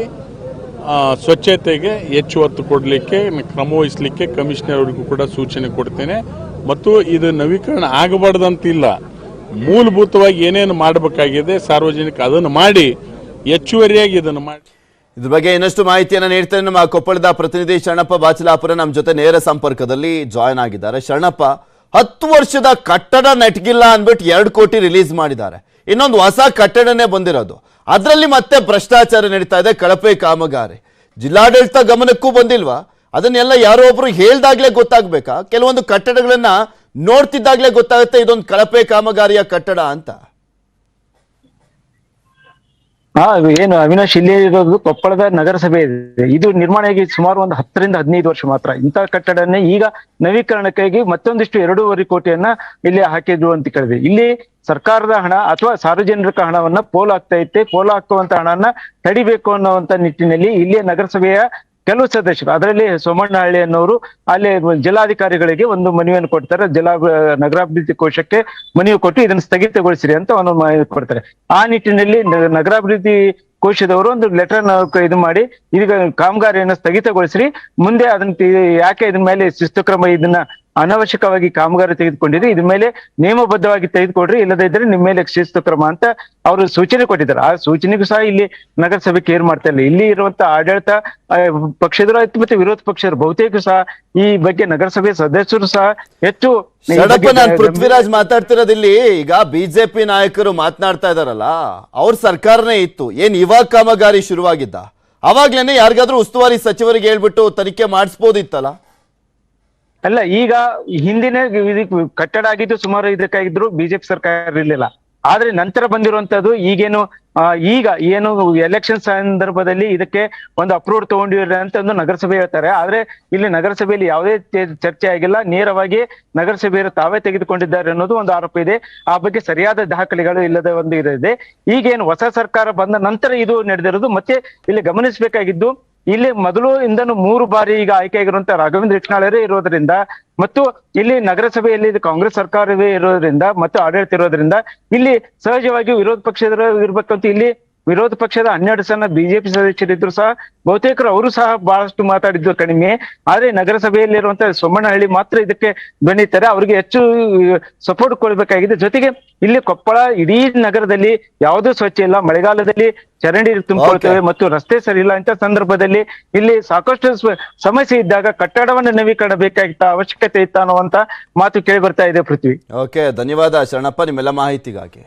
ಸ್ವಚ್ಛತೆಗೆ ಹೆಚ್ಚು ಒತ್ತು ಕೊಡಲಿಕ್ಕೆ ಕ್ರಮ ವಹಿಸಲಿಕ್ಕೆ ಕಮಿಷನರ್ ಅವರಿಗೂ ಕೂಡ ಸೂಚನೆ ಕೊಡ್ತೇನೆ. ಮತ್ತು ಇದು ನವೀಕರಣ ಆಗಬಾರ್ದಂತಿಲ್ಲ, ಮೂಲಭೂತವಾಗಿ ಏನೇನು ಮಾಡಬೇಕಾಗಿದೆ ಸಾರ್ವಜನಿಕ ಅದನ್ನು ಮಾಡಿ ಹೆಚ್ಚುವರಿಯಾಗಿ ಇದನ್ನು ಮಾಡಿ. ಇದ್ರ ಬಗ್ಗೆ ಇನ್ನಷ್ಟು ಮಾಹಿತಿಯನ್ನು ನೀಡ್ತಾರೆ ನಮ್ಮ ಕೊಪ್ಪಳದ ಪ್ರತಿನಿಧಿ ಶರಣಪ್ಪ ಬಾಚಲಾಪುರ ನಮ್ಮ ಜೊತೆ ನೇರ ಸಂಪರ್ಕದಲ್ಲಿ ಜಾಯ್ನ್ ಆಗಿದ್ದಾರೆ. ಶರಣಪ್ಪ, 10 ವರ್ಷದ ಕಟ್ಟಡ ನೆಟ್ಗಿಲ್ಲ ಅಂದ್ಬಿಟ್ಟು 2 ಕೋಟಿ ರಿಲೀಸ್ ಮಾಡಿದ್ದಾರೆ. ಇನ್ನೊಂದು ಹೊಸ ಕಟ್ಟಡನೇ ಬಂದಿರೋದು, ಅದರಲ್ಲಿ ಮತ್ತೆ ಭ್ರಷ್ಟಾಚಾರ ನಡೀತಾ ಇದೆ, ಕಳಪೆ ಕಾಮಗಾರಿ. ಜಿಲ್ಲಾಡಳಿತ ಗಮನಕ್ಕೂ ಬಂದಿಲ್ವಾ? ಅದನ್ನೆಲ್ಲ ಯಾರೋ ಒಬ್ರು ಹೇಳ್ದಾಗ್ಲೇ ಗೊತ್ತಾಗ್ಬೇಕಾ? ಕೆಲವೊಂದು ಕಟ್ಟಡಗಳನ್ನ ನೋಡ್ತಿದ್ದಾಗ್ಲೇ ಗೊತ್ತಾಗುತ್ತೆ ಇದೊಂದು ಕಳಪೆ ಕಾಮಗಾರಿಯ ಕಟ್ಟಡ ಅಂತ. ಏನು ಅವಿನಾಶ್, ಇಲ್ಲಿ ಇರೋದು ಕೊಪ್ಪಳದ ನಗರಸಭೆ ಇದೆ. ಇದು ನಿರ್ಮಾಣ ಆಗಿ ಸುಮಾರು ಒಂದು 10 ರಿಂದ 15 ವರ್ಷ ಮಾತ್ರ. ಇಂಥ ಕಟ್ಟಡನೇ ಈಗ ನವೀಕರಣಕ್ಕಾಗಿ ಮತ್ತೊಂದಿಷ್ಟು 2.5 ಕೋಟಿಯನ್ನ ಇಲ್ಲಿ ಹಾಕಿದ್ರು ಅಂತ ಕೇಳಿದೆ. ಇಲ್ಲಿ ಸರ್ಕಾರದ ಹಣ ಅಥವಾ ಸಾರ್ವಜನಿಕ ಹಣವನ್ನ ಪೋಲ್ ಆಗ್ತಾ ಇತ್ತೆ. ಪೋಲ್ ಆಗ್ತುವಂತ ಹಣವನ್ನ ತಡಿಬೇಕು ಅನ್ನುವಂತ ನಿಟ್ಟಿನಲ್ಲಿ ಇಲ್ಲಿಯ ನಗರಸಭೆಯ ಕೆಲವು ಸದಸ್ಯರು, ಅದರಲ್ಲಿ ಸೋಮಣ್ಣಹಳ್ಳಿ ಅನ್ನೋರು ಅಲ್ಲಿ ಜಿಲ್ಲಾಧಿಕಾರಿಗಳಿಗೆ ಒಂದು ಮನವಿಯನ್ನು ಕೊಡ್ತಾರೆ. ನಗರಾಭಿವೃದ್ಧಿ ಕೋಶಕ್ಕೆ ಮನವಿ ಕೊಟ್ಟು ಇದನ್ನು ಸ್ಥಗಿತಗೊಳಿಸಿರಿ ಅಂತ ಒಂದು ಮನವಿ ಕೊಡ್ತಾರೆ. ಆ ನಿಟ್ಟಿನಲ್ಲಿ ನಗರಾಭಿವೃದ್ಧಿ ಕೋಶದವರು ಒಂದು ಲೆಟರ್ ಇದು ಮಾಡಿ ಈಗ ಕಾಮಗಾರಿಯನ್ನು ಸ್ಥಗಿತಗೊಳಿಸ್ರಿ, ಮುಂದೆ ಅದನ್ನ ಯಾಕೆ ಇದ್ರ ಮೇಲೆ ಶಿಸ್ತು ಕ್ರಮ ಇದನ್ನ ಅನಾವಶ್ಯಕವಾಗಿ ಕಾಮಗಾರಿ ತೆಗೆದುಕೊಂಡಿರಿ, ಇದ್ರ ಮೇಲೆ ನಿಯಮಬದ್ಧವಾಗಿ ತೆಗೆದುಕೊಡ್ರಿ, ಇಲ್ಲದೇ ಇದ್ರೆ ನಿಮ್ಮ ಮೇಲೆ ಶಿಸ್ತು ಕ್ರಮ ಅಂತ ಅವರು ಸೂಚನೆ ಕೊಟ್ಟಿದ್ದಾರೆ. ಆ ಸೂಚನೆಗೂ ಸಹ ಇಲ್ಲಿ ನಗರಸಭೆ ಕೇರ್ ಮಾಡ್ತಾ ಇಲ್ಲ. ಇಲ್ಲಿ ಇರುವಂತ ಆಡಳಿತ ಪಕ್ಷದವರು ಆಯ್ತು ಮತ್ತೆ ವಿರೋಧ ಪಕ್ಷರು ಬಹುತೇಕ ಸಹ ಈ ಬಗ್ಗೆ ನಗರಸಭೆ ಸದಸ್ಯರು ಸಹ ಹೆಚ್ಚು ನಾನು ಪೃಥ್ವಿರಾಜ್ ಮಾತಾಡ್ತಿರೋದಿಲ್ಲಿ. ಈಗ ಬಿಜೆಪಿ ನಾಯಕರು ಮಾತನಾಡ್ತಾ ಇದಾರಲ್ಲ, ಅವ್ರ ಸರ್ಕಾರನೇ ಇತ್ತು, ಏನ್ ಇವಾಗ ಕಾಮಗಾರಿ ಶುರುವಾಗಿದ್ದ? ಅವಾಗ್ಲೇನೆ ಯಾರಿಗಾದ್ರೂ ಉಸ್ತುವಾರಿ ಸಚಿವರಿಗೆ ಹೇಳ್ಬಿಟ್ಟು ತನಿಖೆ ಮಾಡಿಸ್ಬೋದಿತ್ತಲ್ಲ? ಅಲ್ಲ, ಈಗ ಹಿಂದಿನ ಕಟ್ಟಡ ಆಗಿದ್ದು ಸುಮಾರು ಇದಕ್ಕಾಗಿದ್ರು ಬಿಜೆಪಿ ಸರ್ಕಾರ ಇರ್ಲಿಲ್ಲ. ಆದ್ರೆ ನಂತರ ಬಂದಿರುವಂತದ್ದು ಈಗೇನು ಈಗ ಏನು ಎಲೆಕ್ಷನ್ ಸಂದರ್ಭದಲ್ಲಿ ಇದಕ್ಕೆ ಒಂದು ಅಪ್ರೂವ್ ತಗೊಂಡಿರ ಅಂತ ಒಂದು ನಗರಸಭೆ ಹೇಳ್ತಾರೆ. ಆದ್ರೆ ಇಲ್ಲಿ ನಗರಸಭೆಯಲ್ಲಿ ಯಾವುದೇ ಚರ್ಚೆ ಆಗಿಲ್ಲ, ನೇರವಾಗಿ ನಗರಸಭೆಯವರು ತಾವೇ ತೆಗೆದುಕೊಂಡಿದ್ದಾರೆ ಅನ್ನೋದು ಒಂದು ಆರೋಪ ಇದೆ. ಆ ಬಗ್ಗೆ ಸರಿಯಾದ ದಾಖಲೆಗಳು ಇಲ್ಲದ ಒಂದು ಇದೆ. ಈಗೇನು ಹೊಸ ಸರ್ಕಾರ ಬಂದ ನಂತರ ಇದು ನಡೆದಿರೋದು. ಮತ್ತೆ ಇಲ್ಲಿ ಗಮನಿಸಬೇಕಾಗಿದ್ದು, ಇಲ್ಲಿ ಮೊದಲು ಇಂದನು 3 ಬಾರಿ ಈಗ ಆಯ್ಕೆಯಾಗಿರುವಂತಹ ರಾಘವೇಂದ್ರ ಹಿಟ್ನಾಳರೇ ಇರೋದ್ರಿಂದ ಮತ್ತು ಇಲ್ಲಿ ನಗರಸಭೆಯಲ್ಲಿ ಕಾಂಗ್ರೆಸ್ ಸರ್ಕಾರವೇ ಇರೋದ್ರಿಂದ ಮತ್ತು ಆಡಳಿತ ಇರೋದ್ರಿಂದ ಇಲ್ಲಿ ಸಹಜವಾಗಿ ವಿರೋಧ ಪಕ್ಷದ ಇರ್ಬೇಕಂತ ಇಲ್ಲಿ ವಿರೋಧ ಪಕ್ಷದ 12 ಜನ ಬಿಜೆಪಿ ಸದಸ್ಯರಿದ್ರು ಸಹ ಬಹುತೇಕರು ಅವರು ಸಹ ಬಹಳಷ್ಟು ಮಾತಾಡಿದ್ದು ಕಡಿಮೆ. ಆದ್ರೆ ನಗರಸಭೆಯಲ್ಲಿರುವಂತಹ ಸೋಮಣ್ಣಹಳ್ಳಿ ಮಾತ್ರ ಇದಕ್ಕೆ ಧ್ವನಿತಾರೆ. ಅವರಿಗೆ ಹೆಚ್ಚು ಸಪೋರ್ಟ್ ಕೊಡ್ಬೇಕಾಗಿದೆ. ಜೊತೆಗೆ ಇಲ್ಲಿ ಕೊಪ್ಪಳ ಇಡೀ ನಗರದಲ್ಲಿ ಯಾವುದೂ ಸ್ವಚ್ಛ ಇಲ್ಲ, ಮಳೆಗಾಲದಲ್ಲಿ ಚರಂಡಿ ತುಂಬಿಕೊಳ್ತೇವೆ ಮತ್ತು ರಸ್ತೆ ಸರಿ ಇಲ್ಲ. ಇಂಥ ಸಂದರ್ಭದಲ್ಲಿ ಇಲ್ಲಿ ಸಾಕಷ್ಟು ಸಮಸ್ಯೆ ಇದ್ದಾಗ ಕಟ್ಟಡವನ್ನು ನವೀಕರಣ ಬೇಕಾಗಿತ್ತ, ಅವಶ್ಯಕತೆ ಇತ್ತ ಅನ್ನುವಂತ ಮಾತು ಕೇಳಿ ಬರ್ತಾ ಇದೆ. ಪೃಥ್ವಿ. ಓಕೆ, ಧನ್ಯವಾದ ಶರಣಪ್ಪ ನಿಮ್ಮೆಲ್ಲ ಮಾಹಿತಿಗಾಗಿ.